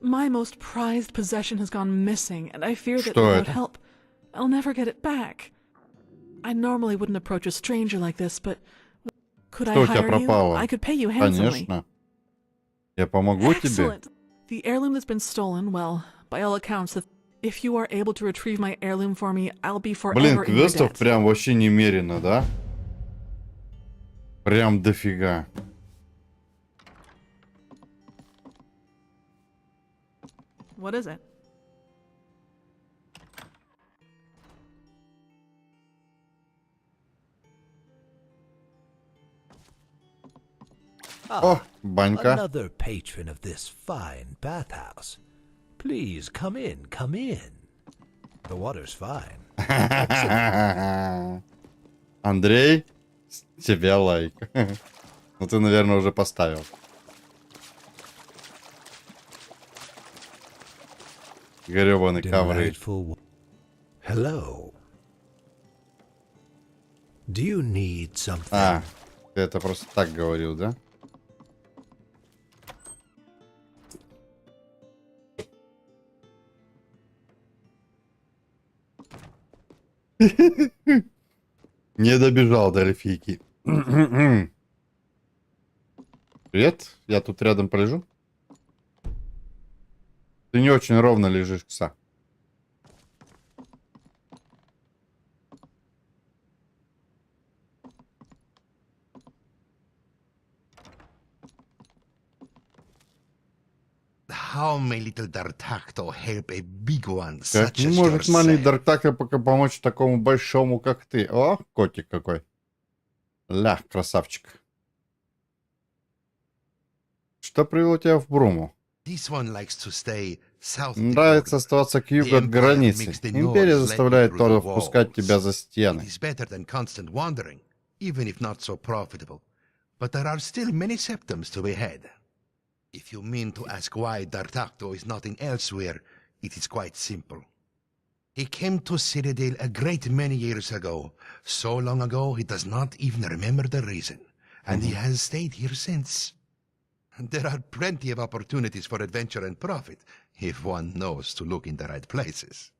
my most prized possession has gone missing, and I fear that Что without это? help, I'll never get it back. I normally wouldn't approach a stranger like this, but could I Что у тебя hire you? пропало? I could pay you handsomely. Конечно. Я помогу тебе. Excellent. The heirloom that's been stolen, well, by all accounts, if you are able to retrieve my heirloom for me, I'll be forever Блин, in your квестов debt. прям вообще немерено, да? Прям дофига. What is it? О, банька. Another patron of this fine bathhouse. Please come in, come in. The water's fine. Андрей, с тебя лайк. Ну ты, наверное, уже поставил. Гребаный ковры. Delightful. Hello. Do you need something? А, ты это просто так говорил, да? Не добежал до эльфийки. Привет, я тут рядом полежу. Ты не очень ровно лежишь, кса. How may little D'Artacto help a big one Как such as может маленький yourself? Дартака пока помочь такому большому, как ты? О, котик какой. Ля, красавчик. Что привело тебя в Бруму? This one likes to stay south of the Нравится border. оставаться к югу The от Empire границы. makes the Империя North let заставляет you through торов the пускать тебя walls. за стены. It is better than constant wandering, even if not so profitable. But there are still many septums to be had. If you mean to ask why D'Artagnan is not in elsewhere, it is quite simple. He came to Citadel a great many years ago, so long ago he does not even remember the reason, and he has stayed here since. There are plenty of opportunities for adventure and profit, if one knows to look in the right places.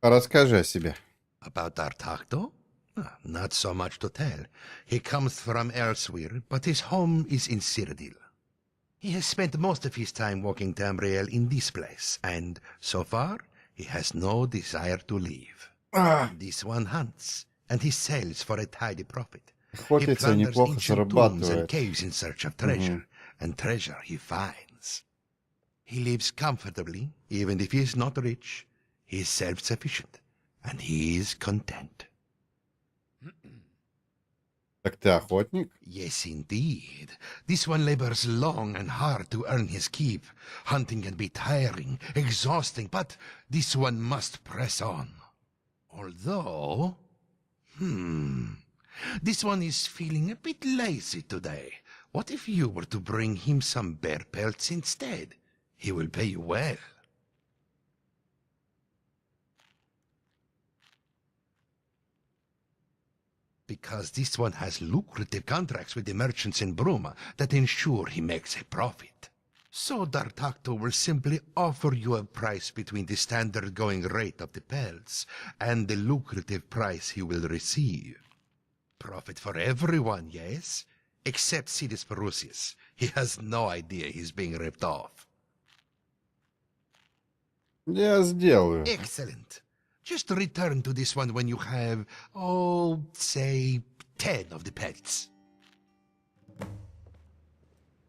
Расскажи о себе. About D'Artagnan? Not so much to tell. He comes from elsewhere, but his home is in Citadel. He has spent most of his time walking Tamriel in this place, and so far, he has no desire to leave. This one hunts, and he sells for a tidy profit. He Охотится и plunders неплохо ancient tombs and зарабатывает. caves in search of treasure, and treasure he finds. He lives comfortably, even if he is not rich. He is self-sufficient, and he is content. Так ты охотник? Yes, indeed. This one labors long and hard to earn his keep. Hunting can be tiring, exhausting, but this one must press on. Although, this one is feeling a bit lazy today. What if you were to bring him some bear pelts instead? He will pay you well. Because this one has lucrative contracts with the merchants in Bruma that ensure he makes a profit. So D'Artagnan will simply offer you a price between the standard going rate of the pelts and the lucrative price he will receive. Profit for everyone, yes? Except Sidis Perusius. He has no idea he's being ripped off. Я сделаю. Excellent. Just return to this one when you have, say, 10 of the pelts.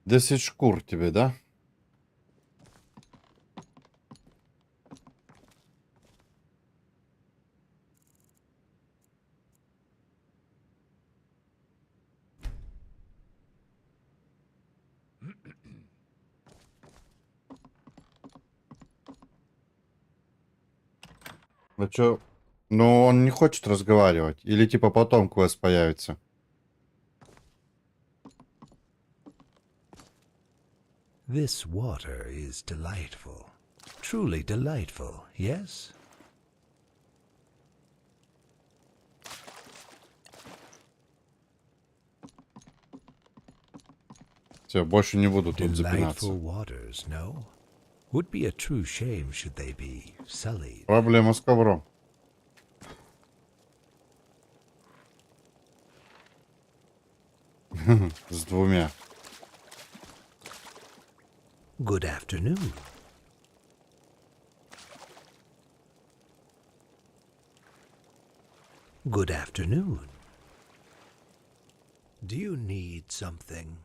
10 шкур тебе, да? А чё? Ну, он не хочет разговаривать. Или типа потом квест появится. This water is delightful. Truly delightful, yes? Все, больше не буду тут запинаться. Delightful waters, no? Would be a true shame should they be sullied. Проблема с ковром. С двумя. Good afternoon. Good afternoon. Do you need something?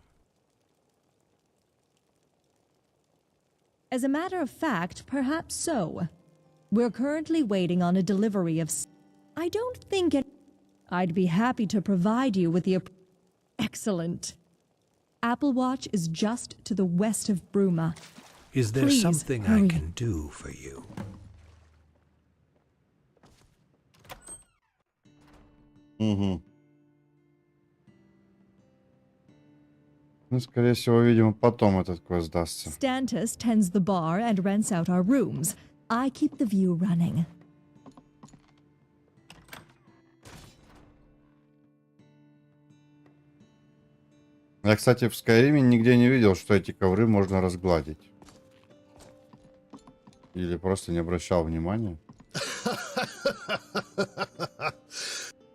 As a matter of fact, perhaps so. We're currently waiting on a delivery of... I don't think it... I'd be happy to provide you with the... Excellent. Apple Watch is just to the west of Bruma. Is there Please, something hurry. I can do for you? Угу. Ну, скорее всего, видимо, потом этот квест дастся. Stantus tends the bar and rents out our rooms. I keep the view running. Я, кстати, в Skyrim нигде не видел, что эти ковры можно разгладить. Или просто не обращал внимания.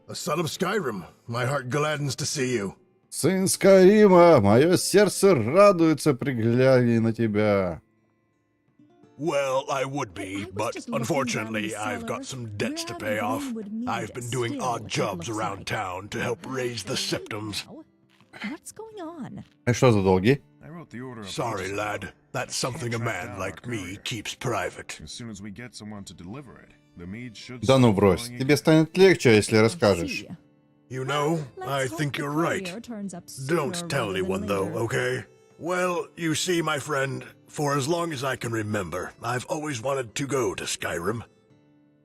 A son of Skyrim, my heart gladdens to see you. Сын Скайрима, мое сердце радуется при глядя на тебя. Well, I would be, but unfortunately, I've got some debts to pay off. I've been doing odd jobs around town to help raise the septums. What's going on? И что за долги? Sorry, lad. That's something a man like me keeps private. As soon as we get someone to deliver it, the mead should Да ну start брось, flowing тебе станет легче, если расскажешь. You know, I think you're right. Don't tell anyone, though, okay? Well, you see, my friend, For as long as I can remember, I've always wanted to go to Skyrim.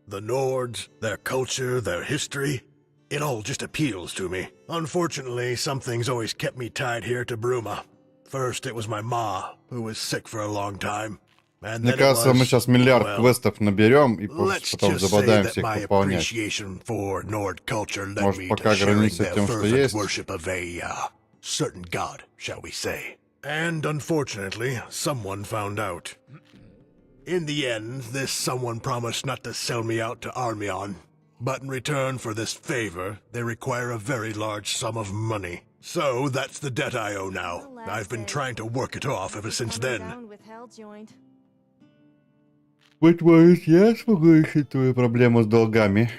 The Nords, their culture, their history, it all just appeals to me. Unfortunately, something's always kept me tied here to Bruma. First, it was my ma, who was sick for a long time. And Мне then it кажется, мы сейчас миллиард well, квестов наберем и let's потом just say забодаемся that их my выполнять. appreciation for Nord culture led Может, me пока to sharing ограничиться their тем, что fervent есть. worship of a certain god, shall we say. And unfortunately, someone found out. In the end, this someone promised not to sell me out to Armion. But in return for this favor, they require a very large sum of money. So that's the debt I owe now. I've been trying to work it off ever since then. Быть может, я смогу решить твою проблему с долгами.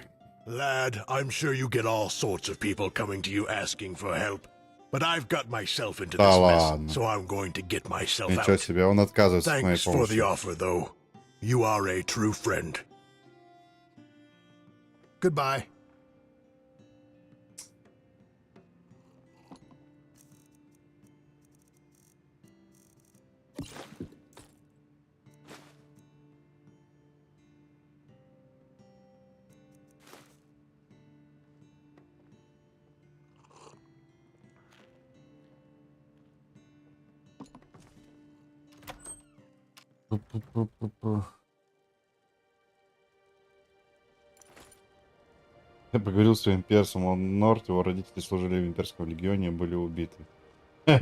Lad, I'm sure you get all sorts of people coming to you asking for help. But I've got myself into Да this ладно. mess, so I'm going to get myself Ничего out. себе, он отказывается от моей Thanks for the помощи. offer, though. You are a true friend. Goodbye. Я поговорил с своим персом, он Норд, его родители служили в имперском легионе и были убиты. Да.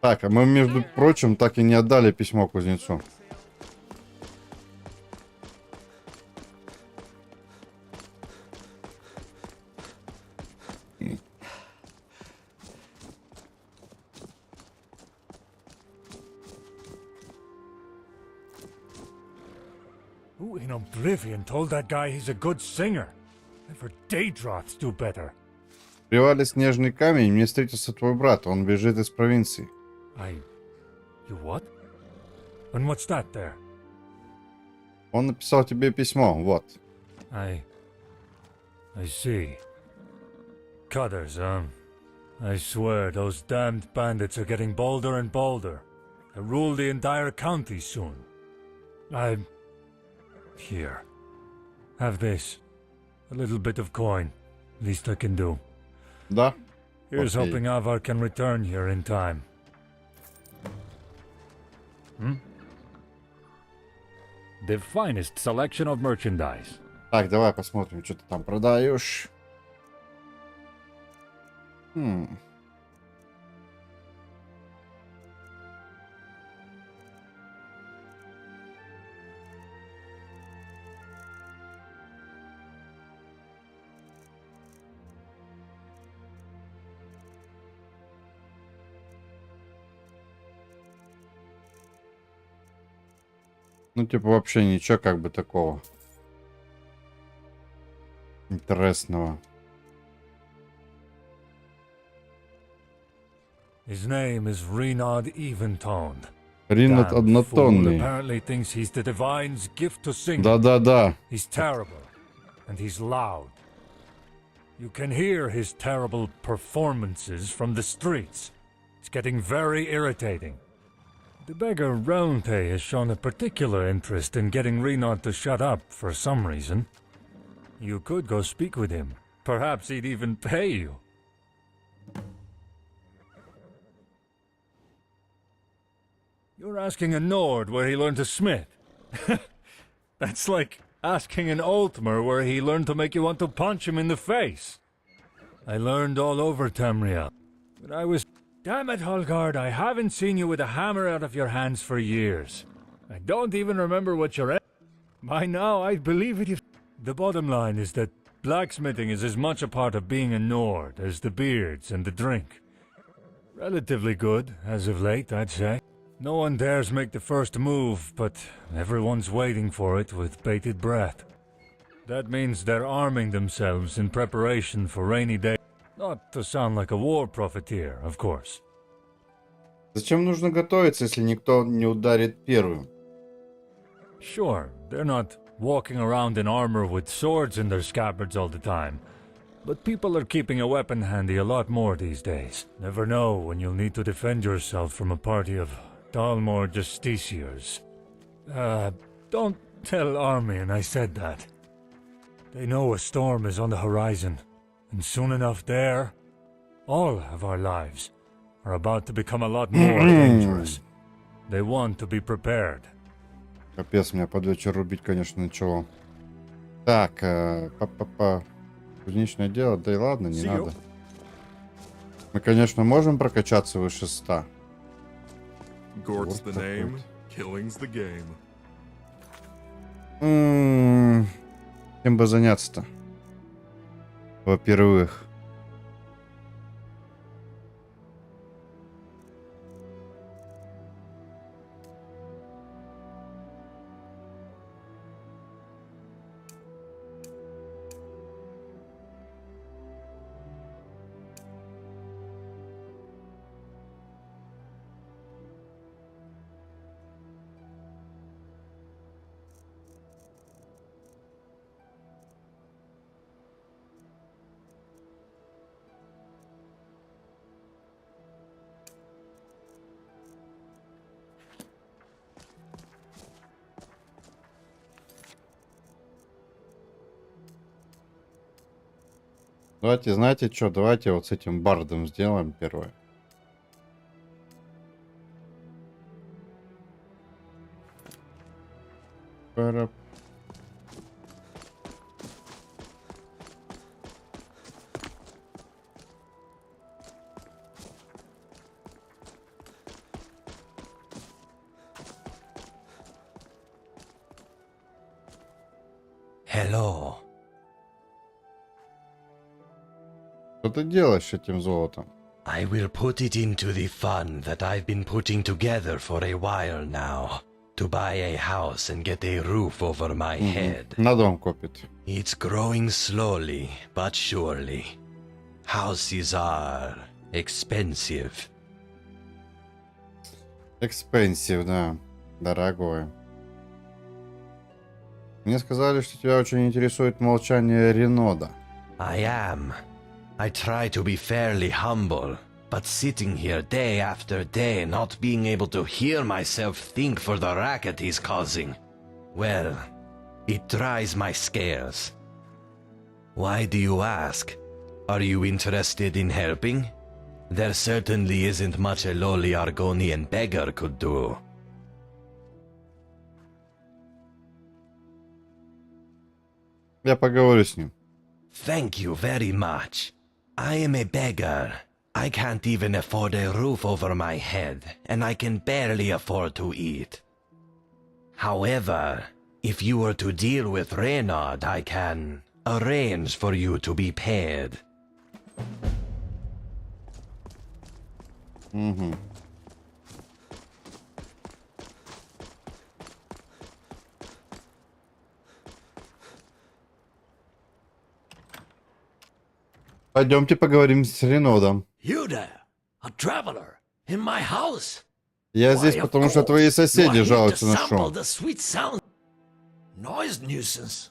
Так, а мы, между прочим, так и не отдали письмо кузнецу. Who in Oblivion told that guy he's a good singer? Never Daedroths do better. В привале Снежный камень мне встретился твой брат, он бежит из провинции. You what? And what's that there? Он написал тебе письмо, вот. I see. Cutters, I swear those damned bandits are getting bolder and bolder. They'll rule the entire county soon. Here. Have this. A little bit of coin. Least I can do. Да? Here's Окей. hoping Avar can return here in time. The finest selection of merchandise. Так, давай посмотрим, что ты там продаешь. Ну, типа, вообще ничего как бы такого интересного. His name is Renaud Eventoned. Ринат Damn однотонный. fool apparently thinks he's the divine's gift to sing. Да-да-да. He's terrible, and he's loud. You can hear his terrible performances from the streets. It's getting very irritating. The beggar Roundhay has shown a particular interest in getting Renaud to shut up for some reason. You could go speak with him. Perhaps he'd even pay you. You're asking a Nord where he learned to smith. That's like asking an Altmer where he learned to make you want to punch him in the face. I learned all over Tamriel. But I was... Damn it, Holgard, I haven't seen you with a hammer out of your hands for years. I don't even remember what you're at. By now, I'd believe it if... The bottom line is that blacksmithing is as much a part of being a Nord as the beards and the drink. Relatively good, as of late, I'd say. No one dares make the first move, but everyone's waiting for it with bated breath. That means they're arming themselves in preparation for rainy days. Not to sound like a war profiteer, of course. Зачем нужно готовиться, если никто не ударит первым? Sure, they're not walking around in armor with swords in their scabbards all the time. but people are keeping a weapon handy a lot more these days. Never know when you'll need to defend yourself from a party of Dalmor justiciars. Don't tell Armin I said that. They know a storm is on the horizon, and soon enough there, all of our lives are about to become a lot more dangerous. They want to be prepared. Капец, меня под вечер рубить, конечно, начало. Так, кузнечное дело, да и ладно, не надо. Мы, конечно, можем прокачаться выше 100. Gort's the name, killing's the game. Чем бы заняться-то? Во-первых. Давайте, знаете что, давайте вот с этим бардом сделаем первое. Пара. Hello. Что ты делаешь с этим золотом? I will put it into the fund that I've been putting together for a while now. To buy a house and get a roof over my head. На дом копит. It's growing slowly, but surely. Houses are expensive. Expensive, да. Дорогое. Мне сказали, что тебя очень интересует молчание Ренода. I am. I try to be fairly humble, but sitting here day after day, not being able to hear myself think for the racket he's causing, well, it tries my scales. Why do you ask? Are you interested in helping? There certainly isn't much a lowly Argonian beggar could do. Я поговорю с ним. Thank you very much. I am a beggar. I can't even afford a roof over my head, and I can barely afford to eat. However, if you were to deal with Reynard, I can arrange for you to be paid. Пойдемте поговорим с Ренодом. You there, a traveler, in my house? Я здесь, потому что твои соседи жалуются на шум. Noise nuisance.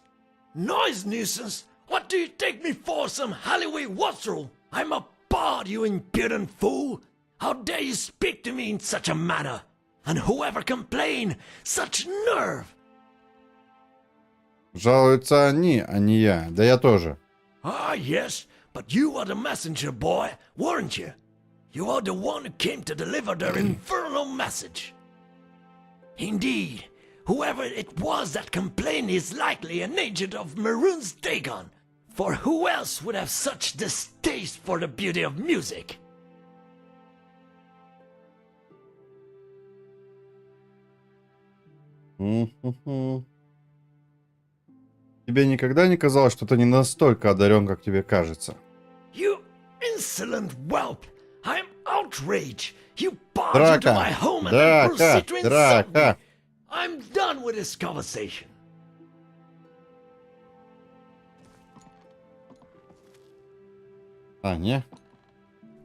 Noise nuisance? What do you take me for, some Halliway wastrel? I'm a bard, you impudent fool. How dare you speak to me in such a manner? And whoever complained, such nerve. Жалуются они, а не я. Да я тоже. Ah, yes, but you were the messenger boy, weren't you? You are the one who came to deliver their infernal message. Indeed, whoever it was that complained is likely an agent of Maroon's Dagon. For who else would have such distaste for the beauty of music? Тебе никогда не казалось, что ты не настолько одарен, как тебе кажется? You insolent whelp! I'm outraged! You barge into my home and then proceed to insult me! I'm done with this conversation. А, не?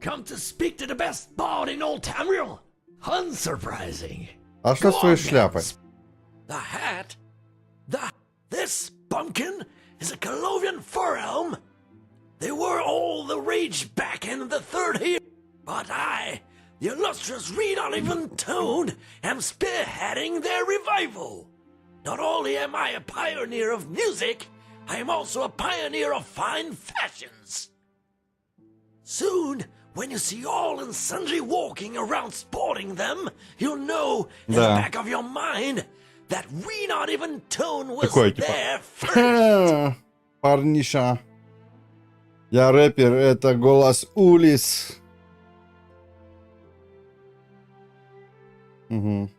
Come to speak to the best bard in old Tamriel? Unsurprising. А что с твоей шляпой? The hat? This bumpkin is a Colovian fur elm? They were all the rage back in the third here. But I, the illustrious Reed Olivan Tone, am spearheading their revival. Not only am I a pioneer of music, I am also a pioneer of fine fashions. Soon, when you see all and sundry walking around sporting them, you'll know in the back of your mind that we not even Tone was there first. Парниша. Я рэпер, это голос Улис. Угу.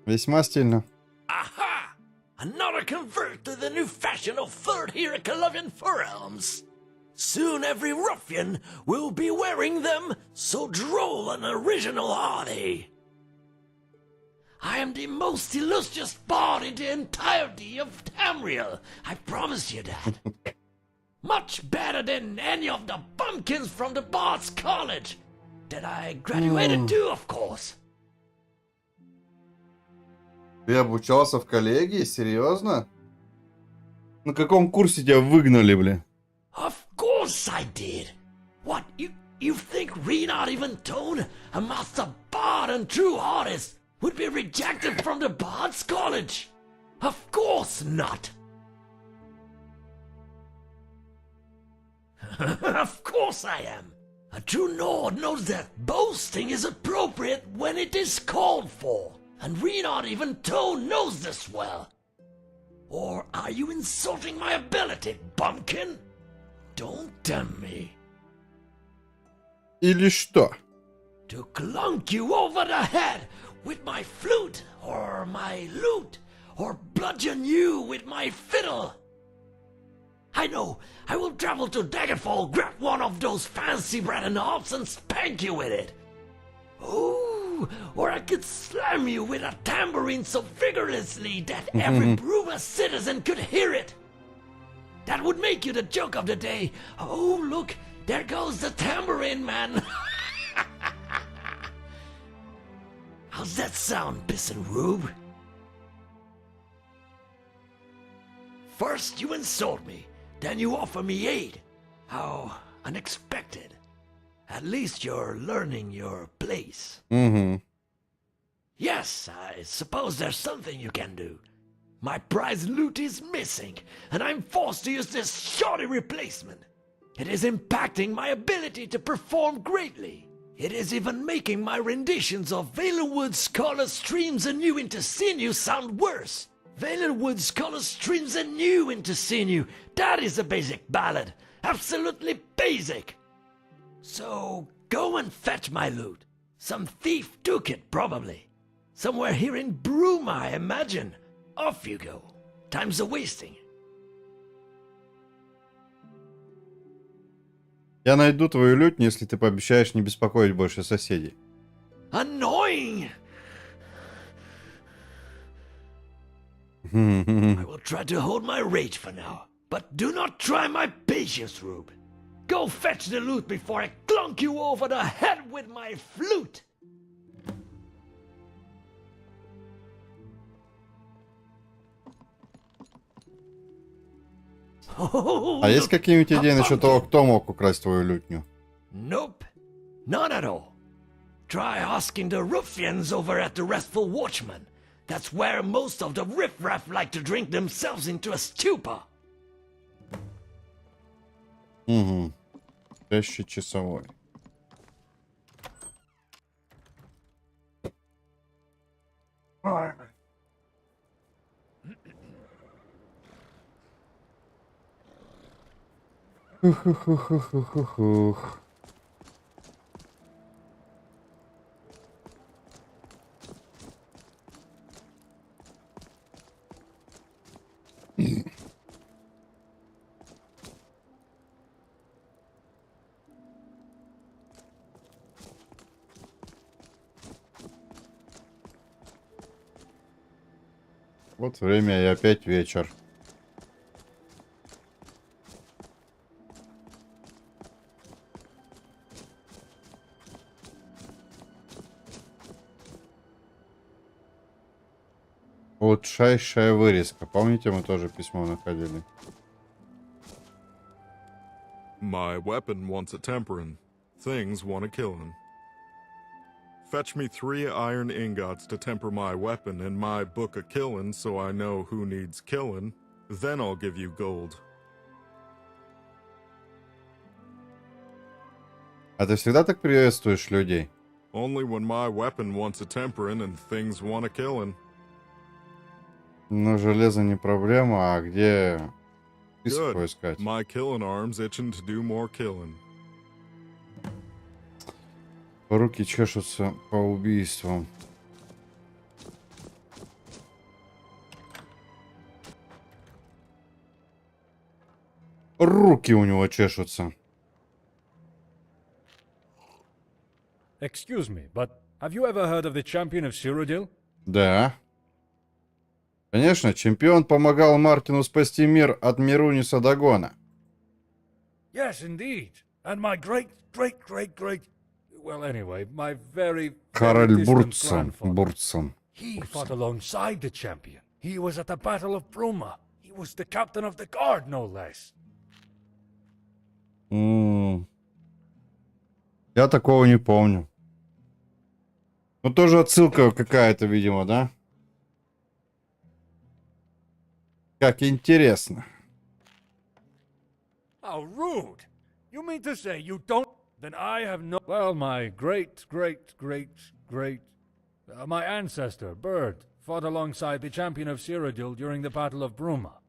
Весьма стильно. Aha! Another convert to the new fashion of third Heraclean forearms. Soon every ruffian will be wearing them, so droll and original are they. I am the most illustrious bard in the entirety of Tamriel, I promise you that. Much better than any of the bumpkins from the Bard's College that I graduated to, of course. Ты обучался в коллегии? Серьезно? На каком курсе тебя выгнали, бля? Of course I did. What, you think Renard even Tone, a master bard and true artist, would be rejected from the Bard's College? Of course not. Of course I am. A true Nord knows that boasting is appropriate when it is called for, and Renard even Tone knows this well. Or are you insulting my ability, bumpkin? Don't tempt me. Или что? To clunk you over the head with my flute, or my lute, or bludgeon you with my fiddle. I know, I will travel to Daggerfall, grab one of those fancy bread knobs and spank you with it. Ooh, or I could slam you with a tambourine so vigorously that every Bruma citizen could hear it. That would make you the joke of the day. Oh, look, there goes the tambourine man. How's that sound, Pissin Rube? First you insult me, then you offer me aid. How unexpected. At least you're learning your place. Yes, I suppose there's something you can do. My prize loot is missing, and I'm forced to use this shoddy replacement. It is impacting my ability to perform greatly. It is even making my renditions of Valenwood's Color Streams Anew into Sinew sound worse. Valenwood's Color Streams Anew into Sinew, that is a basic ballad. Absolutely basic. So, go and fetch my loot. Some thief took it, probably. Somewhere here in Bruma, I imagine. Off you go. Time's a-wasting. Я найду твою лютню, если ты пообещаешь не беспокоить больше соседей. Annoying! I will try to hold my rage for now, but do not try my patience, Rube. Go fetch the loot before I clunk you over the head with my flute! А есть какие-нибудь идеи насчет того, кто мог украсть твою лютню? Nope, none at all. Try asking the ruffians over at the Restful Watchman. That's where most of the riffraff like to drink themselves into a stupor. Угу. Часовой. Хух. Вот время и опять вечер. Лучшайшая вырезка. Помните, мы тоже письмо находили? My weapon wants a temperin'. Things want a killin'. Fetch me 3 iron ingots to temper my weapon and my book a killin' so I know who needs killin'. Then I'll give you gold. А ты всегда так приветствуешь людей? Only when my weapon wants a temperin' and things want a killin'. Ну, железо не проблема, а где список Good. искать? My killin' arm's itching to do more killin'. Руки чешутся по убийствам. Руки у него чешутся. Excuse me, but have you ever heard of the champion of Cyrodiil? Да. Конечно, чемпион помогал Мартину спасти мир от Мируниса Дагона. Yes, indeed. And my great... Well, anyway, my very Кароль distant Бурцсон. grandfather. Бурцсон. He fought alongside the champion. He was at the Battle of Bruma. He was the captain of the guard, no less. Я такого не помню. Ну, тоже отсылка какая-то, видимо, да? Как интересно. How rude! You mean to say you don't... Then I have no... Well, my my ancestor, Bird, fought alongside the champion of Cyrodiil during the Battle of Bruma.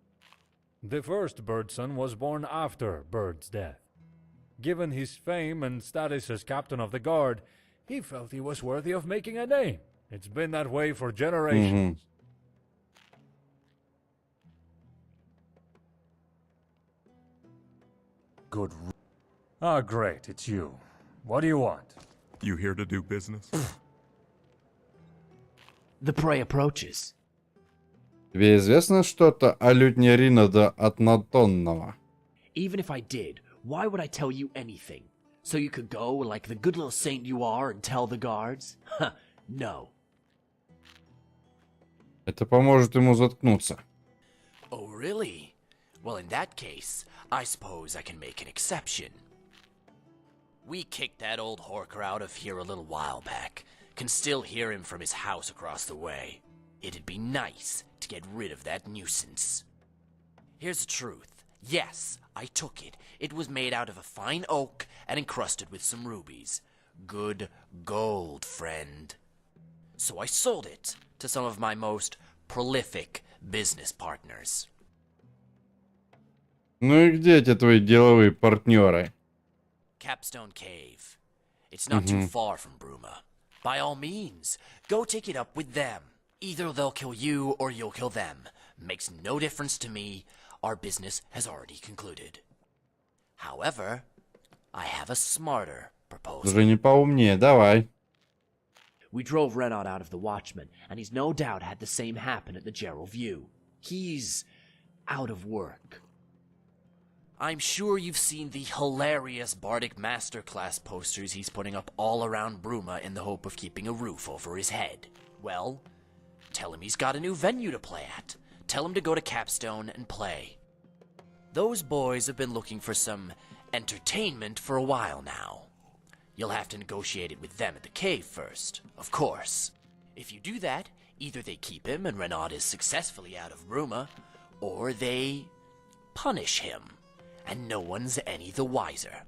The first Birdson was born after Bird's death. Given his fame and status as captain of the guard, he felt he was worthy of making a name. It's been that way for generations. Good. Ah, great, it's you. What do you want? You here to do business? The prey approaches. Тебе известно что-то о лютне Ринода однотонного? Even if I did, why would I tell you anything? So you could go like the good little saint you are and tell the guards? Huh, no. Это поможет ему заткнуться. Oh, really? Well, in that case, I suppose I can make an exception. We kicked that old horker out of here a little while back. Can still hear him from his house across the way. It'd be nice to get rid of that nuisance. Here's the truth. Yes, I took it. It was made out of a fine oak and encrusted with some rubies. Good gold, friend. So I sold it to some of my most prolific business partners. Ну и где эти твои деловые партнеры? Capstone Cave. It's not too far from Bruma. By all means, go take it up with them. Either they'll kill you or you'll kill them. Makes no difference to me. Our business has already concluded. However, I have a smarter proposal. Уже не поумнее, давай. We drove Renaud out of the Watchman, and he's no doubt had the same happen at the Gerald View. He's out of work. I'm sure you've seen the hilarious Bardic Masterclass posters he's putting up all around Bruma in the hope of keeping a roof over his head. Well, tell him he's got a new venue to play at. Tell him to go to Capstone and play. Those boys have been looking for some entertainment for a while now. You'll have to negotiate it with them at the cave first, of course. If you do that, either they keep him and Renaud is successfully out of Bruma, or they punish him, and no one's any the wiser.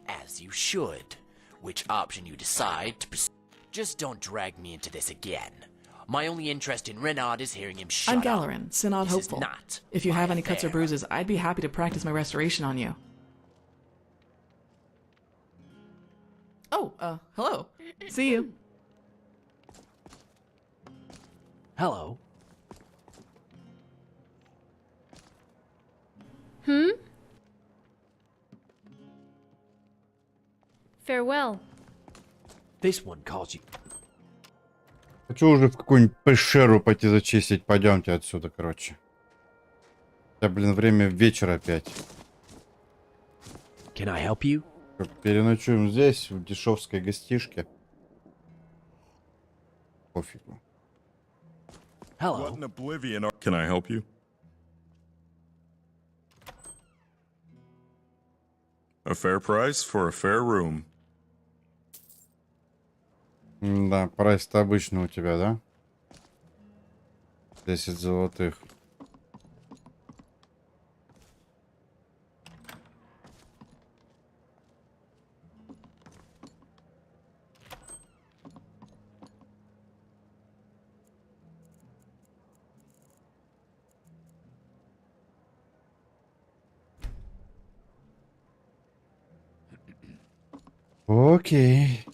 As you should. Which option you decide to pursue. Just don't drag me into this again. My only interest in Renaud is hearing him shut I'm up. Galarin, Synod This is Hopeful. not If you my have any cuts or affair. bruises, I'd be happy to practice my restoration on you. Oh, hello. See you. Hello. Farewell. This one calls you. Хочу уже в какую-нибудь пещеру пойти зачистить. Пойдемте отсюда, короче. Да, блин, время вечера опять. Can I help you? Переночуем здесь, в дешевской гостишке. Пофигу. Hello. What in oblivion are... Can I help you? A fair price for a fair room. Да, прайс-то обычный у тебя, да? 10 золотых. Окей.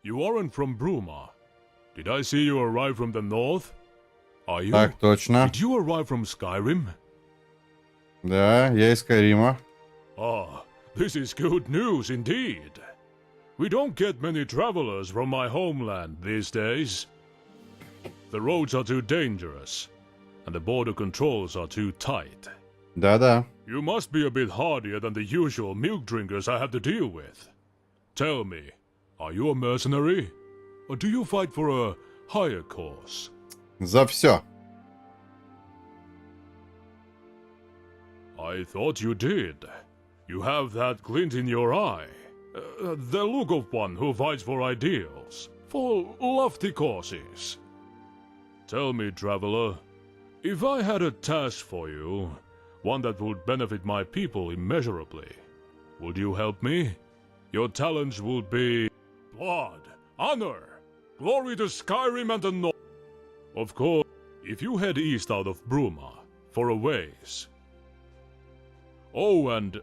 You aren't from Bruma. Did I see you arrive from the north? Are you? Так, точно. Did you arrive from Skyrim? Да, я из Skyrim. Ah, this is good news indeed. We don't get many travelers from my homeland these days. The roads are too dangerous, and the border controls are too tight. Да-да. You must be a bit hardier than the usual milk drinkers I have to deal with. Tell me, are you a mercenary? Or do you fight for a higher cause? За все. I thought you did. You have that glint in your eye. The look of one who fights for ideals, for lofty causes. Tell me, traveler, if I had a task for you, one that would benefit my people immeasurably, would you help me? Your talents would be blood, honor, glory to Skyrim and the North. Of course, if you head east out of Bruma, for a ways. Oh, and,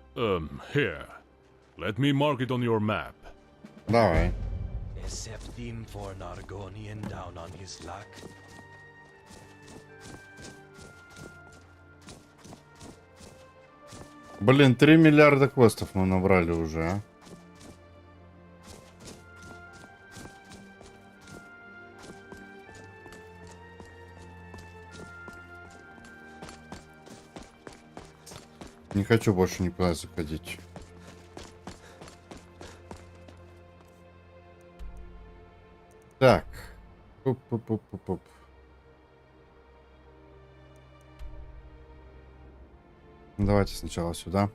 here. Let me mark it on your map. Давай. Except him for an Argonian down on his luck. Блин, 3 миллиарда квестов мы набрали уже, а? Не хочу больше никуда заходить. Так. Пуп-пуп-пуп-пуп. Давайте сначала сюда.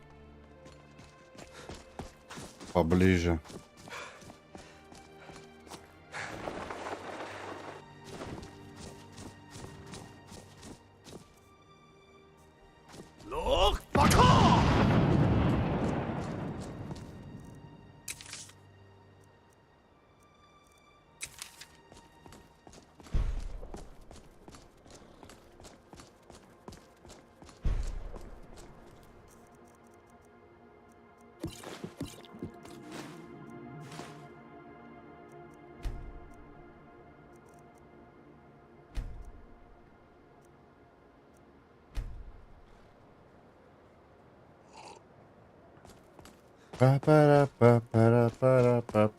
Поближе. Look, fuck off! Па-пара-па-пара-пара-па.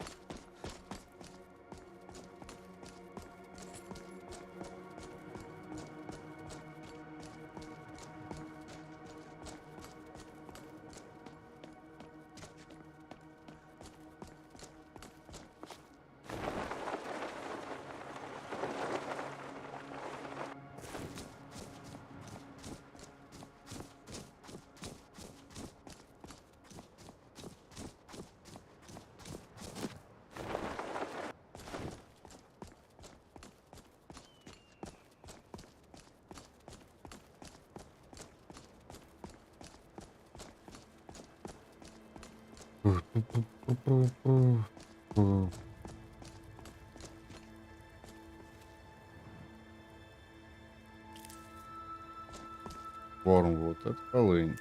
Вормвуд, это полынь.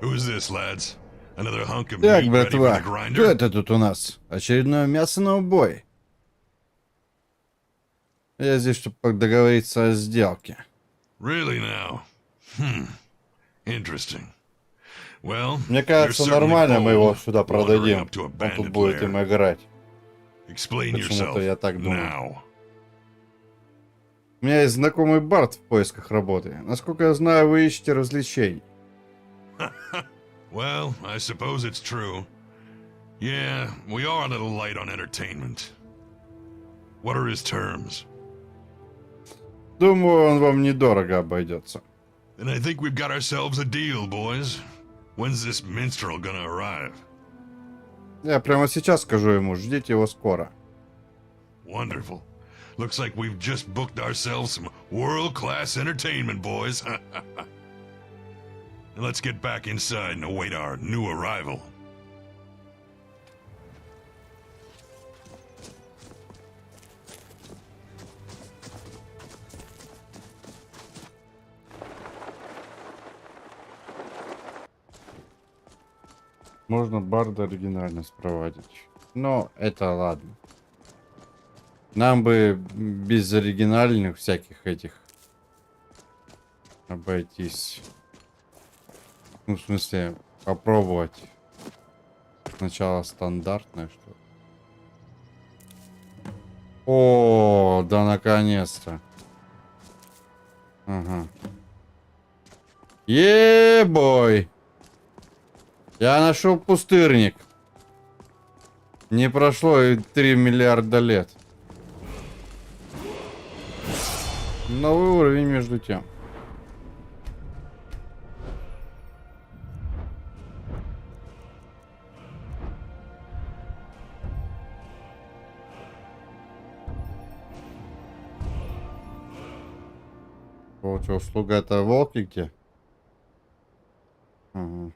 Who's this, lads? Another hunk of Так, meat ready for братва, the grinder? что это тут у нас? Очередное мясо на убой. Я здесь, чтобы договориться о сделке. Really now? Interesting. Well, Мне they're кажется, certainly нормально мы его bold, сюда wandering продадим. up to a Он тут bandit будет им lair. играть. Explain Почему-то yourself я так думаю. now. У меня есть знакомый бард в поисках работы. Насколько я знаю, вы ищете развлечений. Well, I suppose it's true. Yeah, we are a little light on entertainment. What are his terms? Думаю, он вам недорого обойдется. Then I think we've got ourselves a deal, boys. When's this minstrel gonna arrive? Я прямо сейчас скажу ему, ждите его скоро. Wonderful. Looks like we've just booked ourselves some world-class entertainment, boys. Let's get back inside and await our new arrival. Можно барда оригинально спровадить. Но это ладно. Нам бы без оригинальных всяких этих обойтись. Ну, в смысле, попробовать. Сначала стандартное что-то. О, да наконец-то. Ага. Е-бой! Я нашел пустырник. Не прошло и 3 миллиарда лет. Новый уровень между тем. О, что, услуга это волки где? Ага.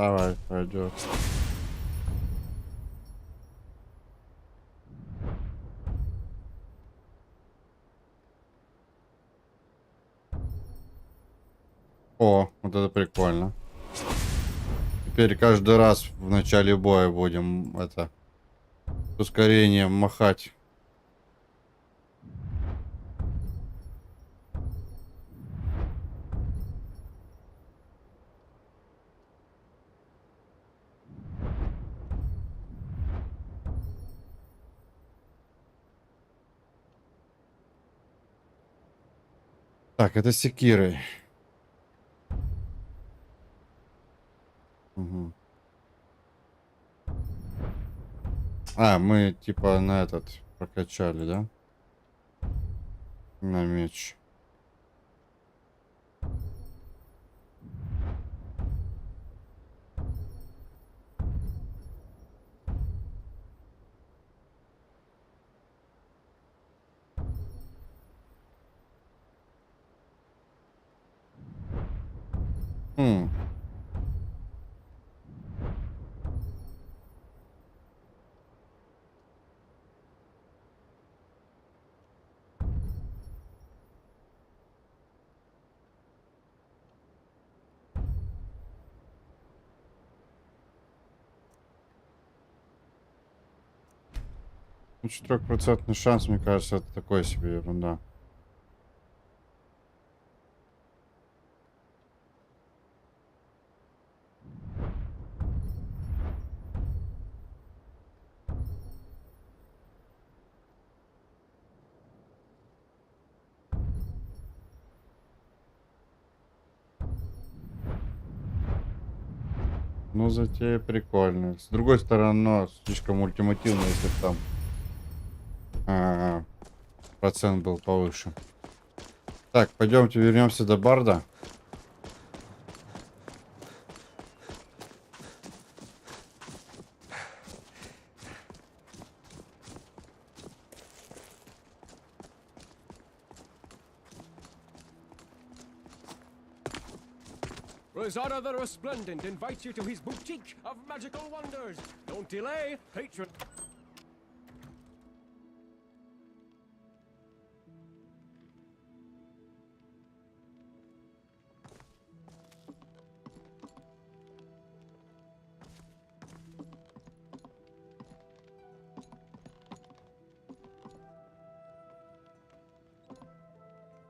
Давай, пойдет. О, вот это прикольно. Теперь каждый раз в начале боя будем это с ускорением махать. Так, это секирой. Угу. А, мы типа на этот прокачали, да? На меч. Хм. Ну, 4% шанс, мне кажется, это такой себе ерунда. Ну, затея прикольная. С другой стороны, слишком ультимативно, если б там процент был повыше. Так, пойдемте вернемся до барда. Rosada the Resplendent invites you to his boutique of magical wonders. Don't delay, patron.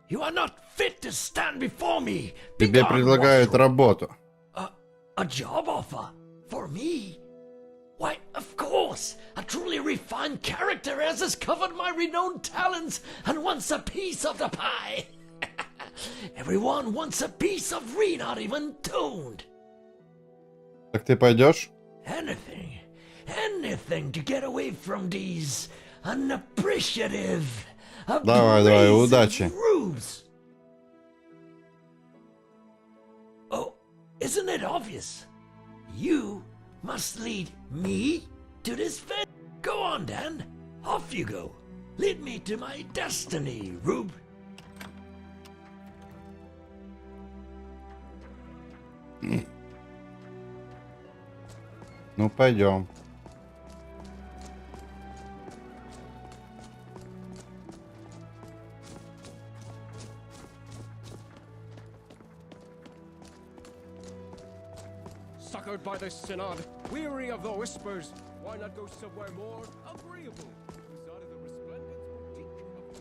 You are not fit to stand before me. Тебе предлагают работу. A job offer? For me? Why, of course. A truly refined character as has covered my renowned talents and wants a piece of the pie. Everyone wants a piece of Renard even tuned. Так ты пойдешь? Anything to get away from these unappreciative, Давай, удачи. Rubes. Oh, isn't it obvious? You must lead me to this fence. Go on, Dan. Off you go. Lead me to my destiny, Rube. Ну, пойдем. Suckered by the synod, weary of the whispers, why not go somewhere more agreeable? Rosada the Resplendent's boutique of...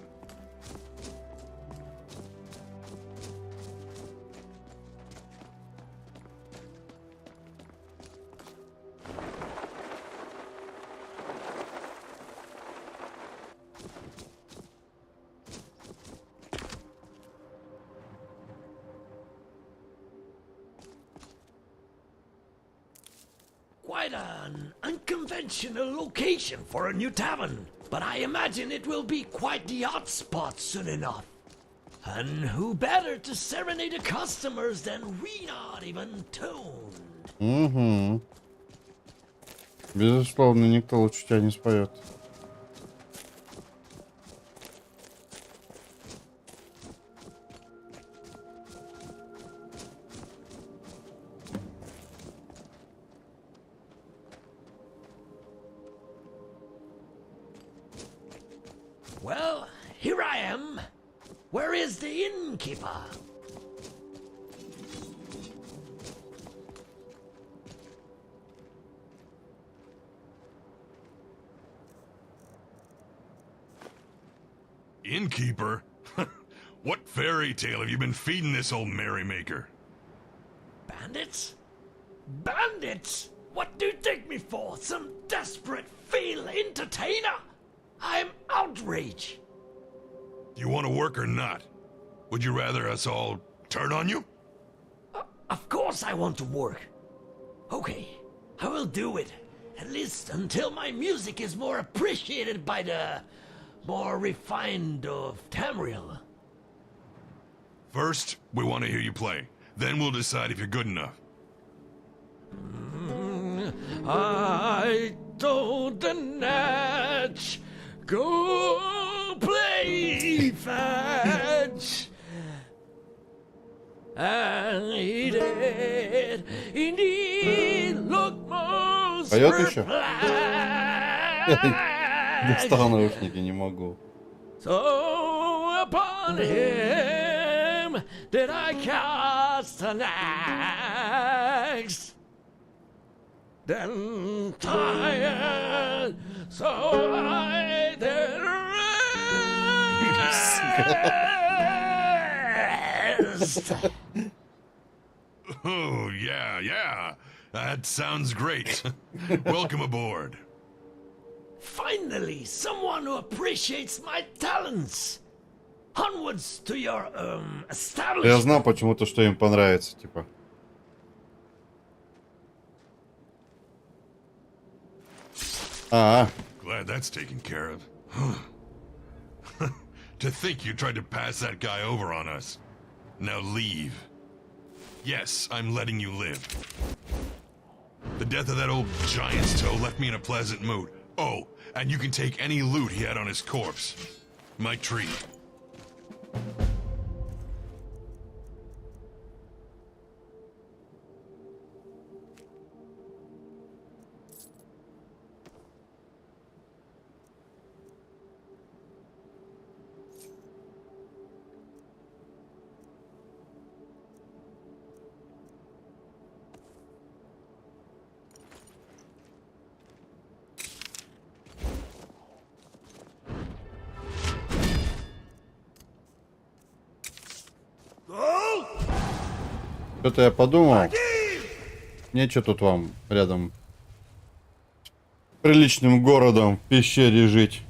Quite an unconventional location for a new tavern, but I imagine it will be quite the hotspot soon enough. And who better to serenade the customers than Renard even tuned? Угу. Безусловно, никто лучше тебя не споет. Well, here I am. Where is the innkeeper? Innkeeper? What fairy tale have you been feeding this old merrymaker? Bandits? Bandits? What do you take me for? Some desperate field entertainer? I'm outraged. Do you want to work or not? Would you rather us all turn on you? Of course I want to work. Okay, I will do it. At least until my music is more appreciated by the more refined of Tamriel. First, we want to hear you play. Then we'll decide if you're good enough. I told the Natch, go play fetch. And he did indeed look most Поет еще? perplexed. Достал наушники, не могу. So upon him did I cast an axe. Then tired, so I did rest. Oh, yeah. That sounds great. Welcome aboard. Finally, someone who appreciates my talents. Onwards to your Я establishment. знал почему-то, что им понравится, типа. Glad that's taken care of. To think you tried to pass that guy over on us. Now leave. Yes, I'm letting you live. The death of that old giant's toe left me in a pleasant mood. Oh, and you can take any loot he had on his corpse. My treat. Что-то я подумал. Нечего тут вам рядом с приличным городом в пещере жить.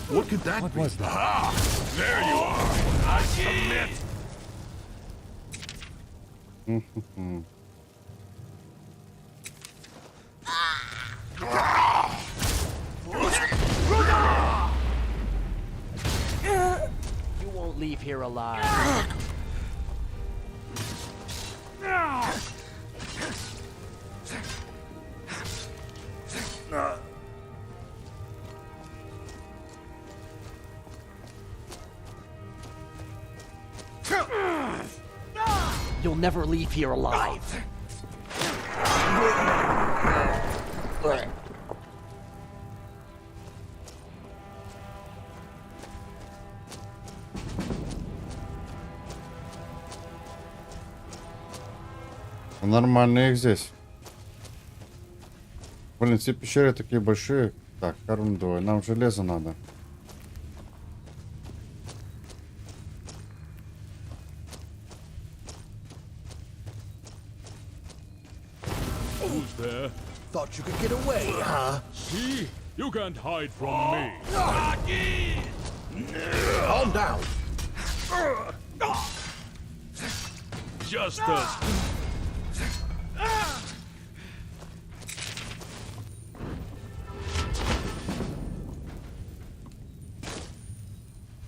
What could that be? Ah, there you are. I submit. You won't leave here alive. You'll never leave here alive. Нормально их здесь. Блин, все пещеры такие большие. Так, ерундой. Нам железо надо. Who's there? Thought you could get away, huh? See? You can't hide from me. Calm down. Justice.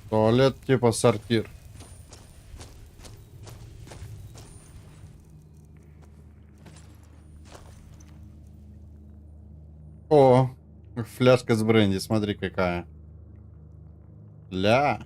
Туалет типа сортир. О, фляжка с бренди, смотри какая. Ля.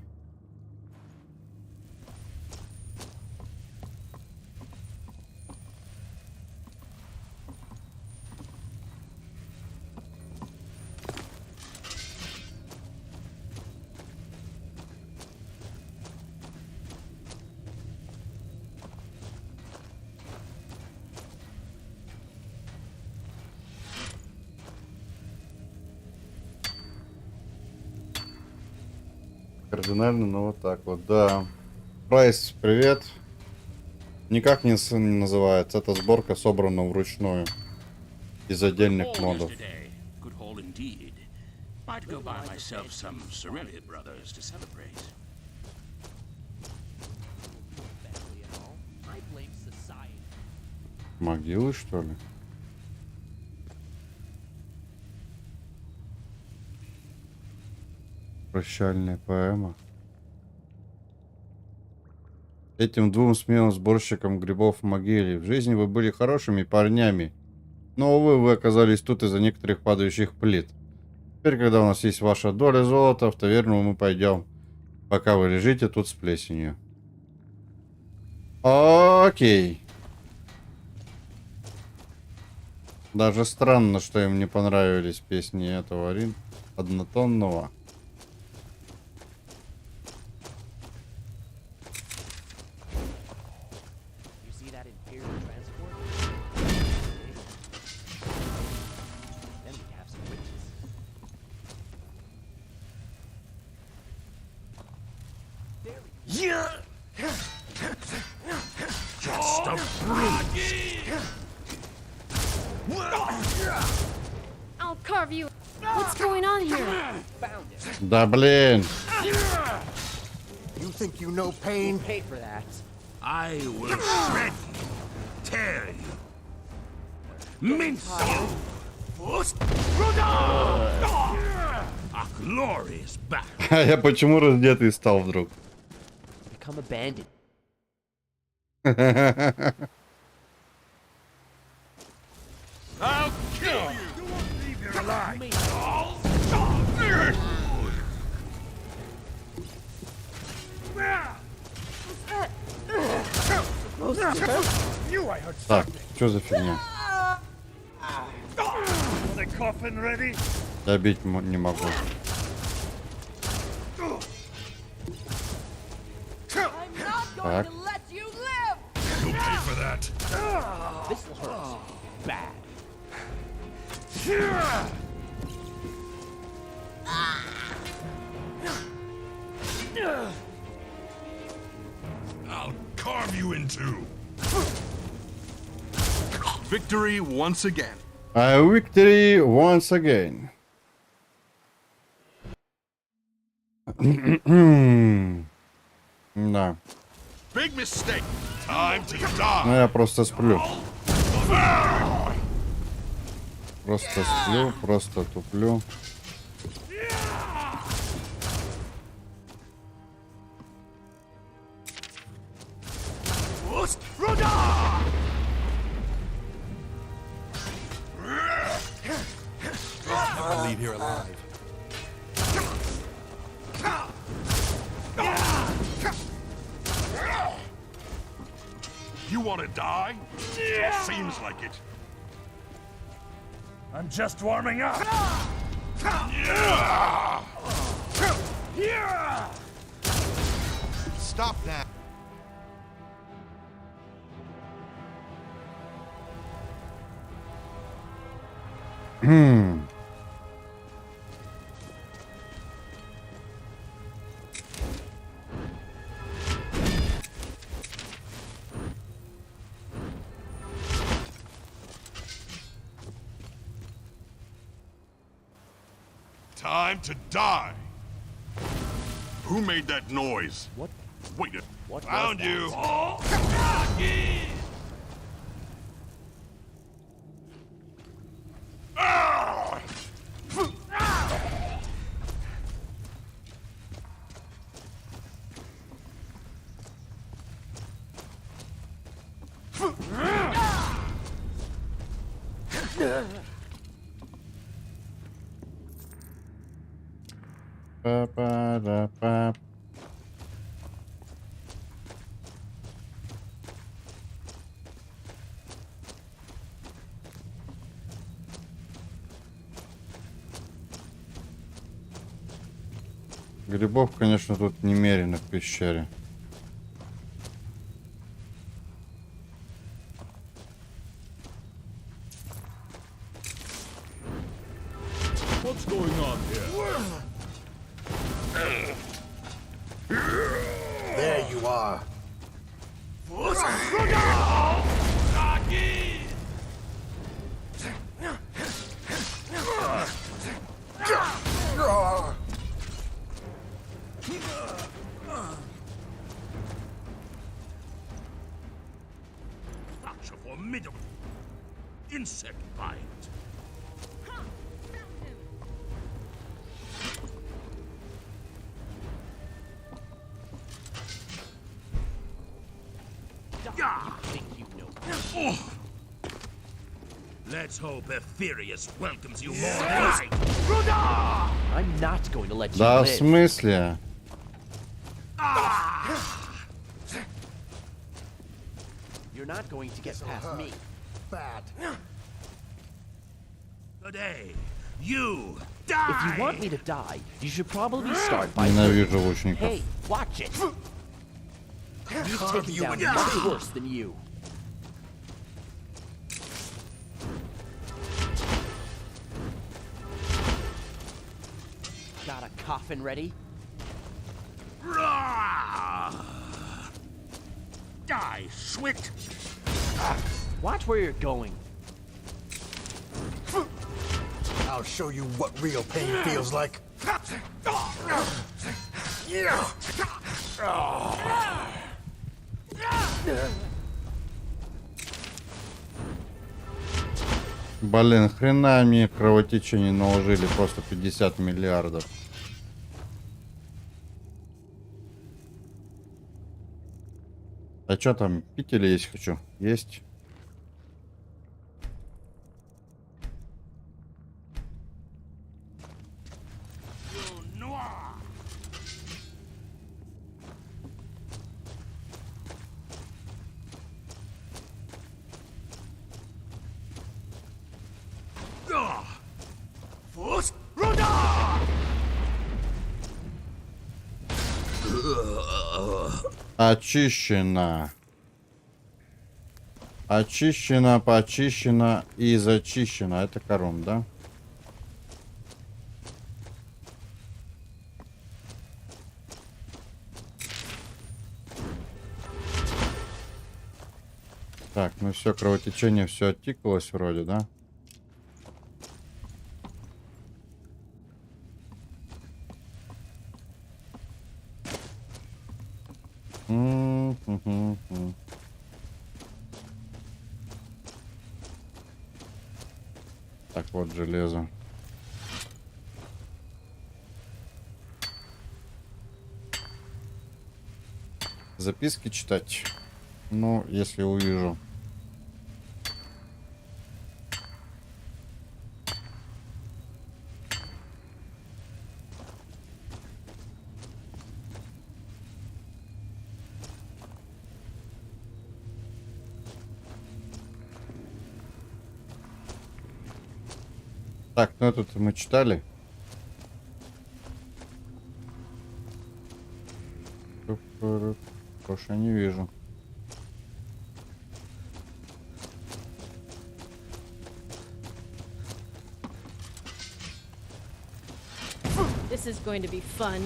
Кардинально, но вот так вот, да. Прайс, привет. Никак не называется. Это сборка собрана вручную из отдельных модов. Good haul indeed. Might go buy myself some Cerulean brothers to celebrate. Могилы, что ли? Прощальная поэма. Этим двум смелым сборщикам грибов в могиле. В жизни вы были хорошими парнями. Но, увы, вы оказались тут из-за некоторых падающих плит. Теперь, когда у нас есть ваша доля золота, в таверну мы пойдем. Пока вы лежите тут с плесенью. Окей. Даже странно, что им не понравились песни этого однотонного. Just a breeze. I'll carve you. What's going on here? Да блин. You think you know pain? Pay for that. I will shred you, tear you, mince you. A glorious battle. А я почему раздетый стал вдруг? Become abandoned. I'll kill you. You won't leave here alive. Knew I heard Так, something. что за фигня? The coffin ready? Я бить не могу. Так. You'll pay for that. This will hurt. Bad. you in two. Victory once again. A victory once again. Да. Big mistake. Time to die. Ну я просто сплю. Просто сплю, просто туплю. I'll leave here alive. You want to die? Seems like it. I'm just warming up. Stop that. Time to die. Who made that noise? What? Wait a... What Found was you. Па-па-да-па. Грибов, конечно, тут немерено в пещере. What's going on here? There you are. Such a formidable insect bite. Let's hope Ephirius welcomes you more right. I'm not going to let you Да, в live. смысле? You're not going to get past me. Bad. Today, you die. If you want me to die, you should probably start by... Ненавижу лучников. Hey, watch it. You've taken you down in much half. worse than you. Got a coffin ready? Die, Swit. Watch where you're going. I'll show you what real pain feels like. Блин, хрена мне кровотечение наложили, просто 50 миллиардов. А чё там, пить или есть хочу? Есть. Очищено. Очищено, почищено и зачищено. Это кором, да? Так, ну все, кровотечение все оттикалось вроде, да? Так, вот железо. Записки читать. Ну, если увижу. Так, ну этот мы читали. Больше я не вижу. This is going to be fun.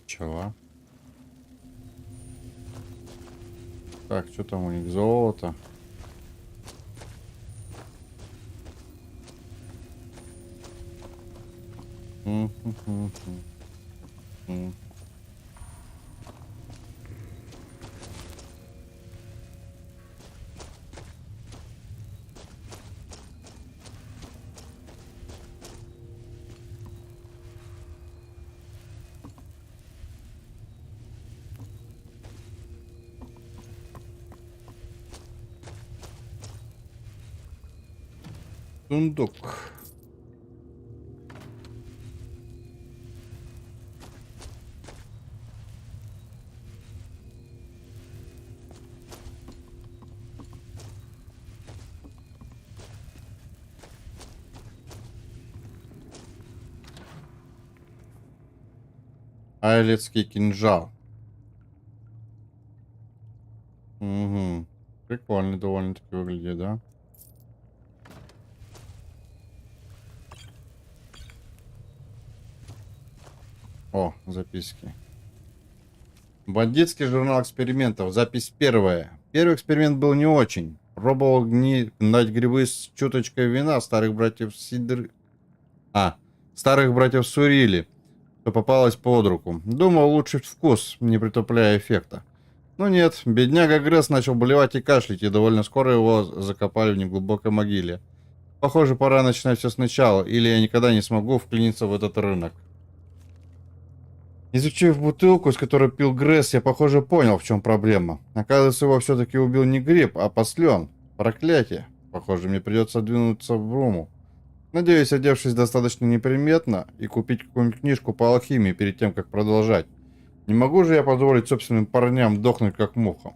Чего? Так, что там у них? Золото. Сундук. Айлетский кинжал. Угу. Прикольно довольно-таки выглядит, да? О, записки. Бандитский журнал экспериментов. Запись первая. Первый эксперимент был не очень. Пробовал гнать грибы с чуточкой вина старых братьев старых братьев Сурили, что попалось под руку. Думал, улучшить вкус, не притупляя эффекта. Но нет, бедняга Гресс начал болевать и кашлять, и довольно скоро его закопали в неглубокой могиле. Похоже, пора начинать все сначала, или я никогда не смогу вклиниться в этот рынок. Изучив бутылку, из которой пил Гресс, я, похоже, понял, в чем проблема. Оказывается, его все-таки убил не гриб, а послен. Проклятие. Похоже, мне придется двинуться в Бруму. Надеюсь, одевшись достаточно неприметно, и купить какую-нибудь книжку по алхимии перед тем, как продолжать. Не могу же я позволить собственным парням дохнуть как муха.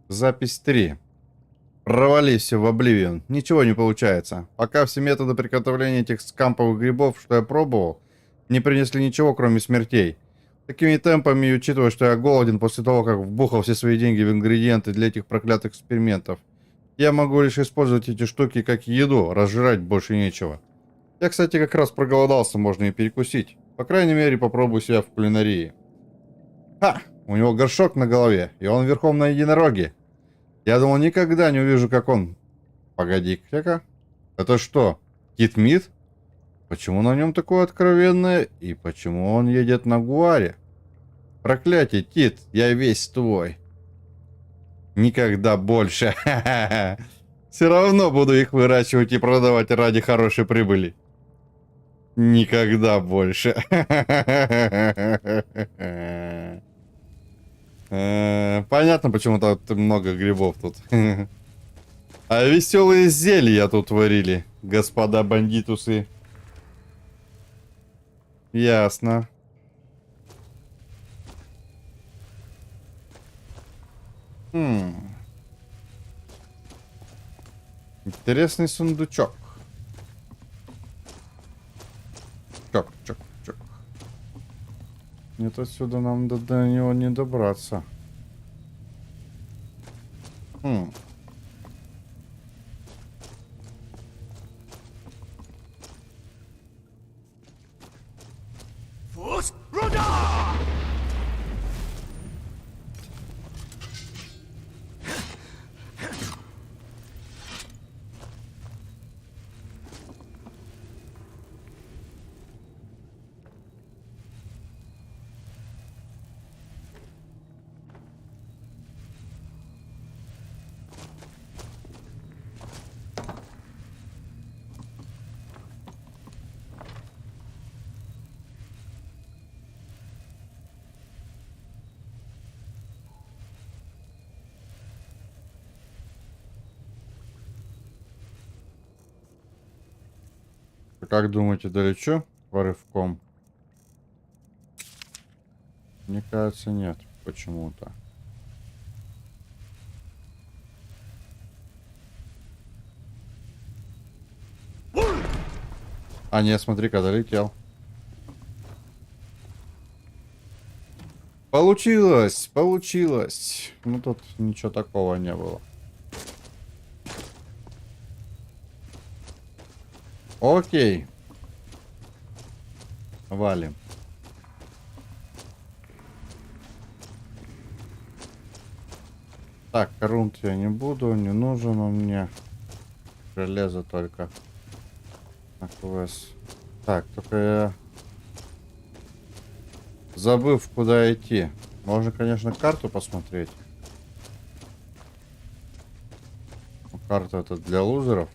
Запись 3. Провались все в Обливион. Ничего не получается. Пока все методы приготовления этих скамповых грибов, что я пробовал, не принесли ничего, кроме смертей. Такими темпами, учитывая, что я голоден после того, как вбухал все свои деньги в ингредиенты для этих проклятых экспериментов, я могу лишь использовать эти штуки как еду, разжрать больше нечего. Я, кстати, как раз проголодался, можно и перекусить. По крайней мере, попробую себя в кулинарии. Ха! У него горшок на голове, и он верхом на единороге. Я думал, никогда не увижу, как он... Погоди-ка. Это что, Кит Мит? Почему на нем такое откровенное? И почему он едет на Гуаре? Проклятие, Кит, я весь твой. Никогда больше. Все равно буду их выращивать и продавать ради хорошей прибыли. Никогда больше. Понятно, почему тут много грибов тут. А веселые зелья тут варили, господа бандитусы. Ясно. Интересный сундучок. Чок. Нет, отсюда нам до него не добраться. Как думаете, долечу рывком? Мне кажется, нет. Почему-то. А, нет, смотри-ка, долетел. Получилось, получилось. Ну, тут ничего такого не было. Окей. Валим. Так, корунд я не буду, не нужен он мне. Железо только. Так, только я... Забыв, куда идти. Можно, конечно, карту посмотреть. Карта это для лузеров.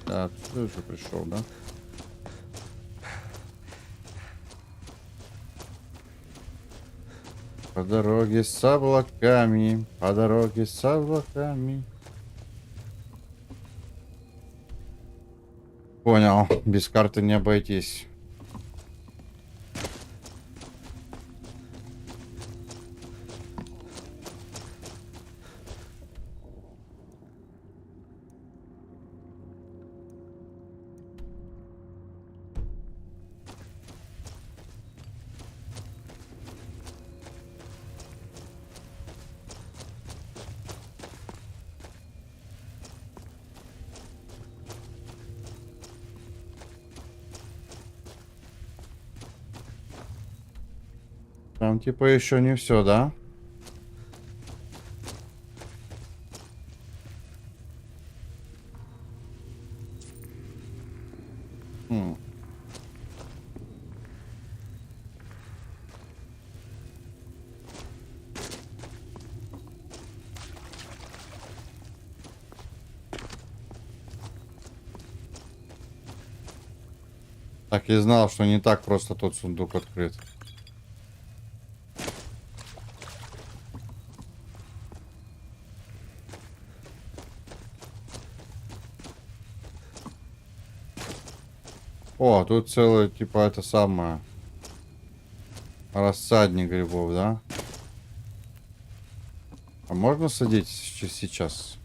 Да, ты уже пришел, да? По дороге с облаками, по дороге с облаками. Понял, без карты не обойтись. Там типа еще не все, да? Так и знал, что не так просто тот сундук открыт. О, тут целое, типа, это самое. Рассадник грибов, да? А можно садить сейчас?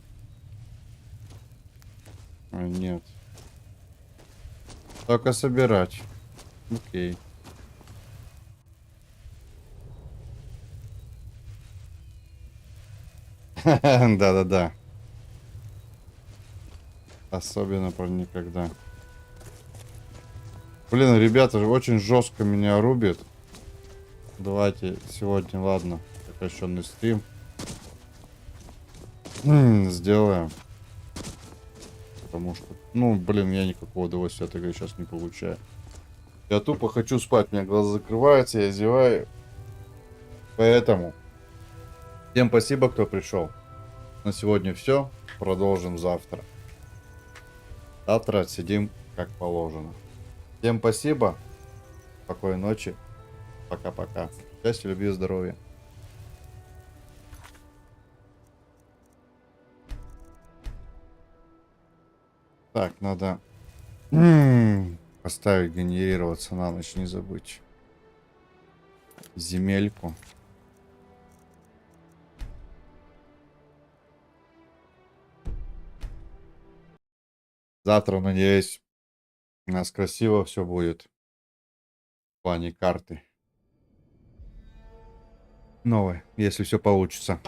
А, нет. Только собирать. Окей. Да-да-да. Особенно про никогда. Блин, ребята, очень жестко меня рубит. Давайте сегодня, ладно, прекращенный стрим. Сделаем. Потому что, ну, блин, я никакого удовольствия от игры сейчас не получаю. Я тупо хочу спать, у меня глаза закрываются, я зеваю. Поэтому всем спасибо, кто пришел. На сегодня все. Продолжим завтра. Завтра отсидим как положено. Всем спасибо. Спокойной ночи. Пока-пока. Счастья, любви, здоровья. Так, надо поставить генерироваться на ночь, не забыть. Земельку. Завтра, надеюсь, у нас красиво все будет в плане карты. Новая, если все получится.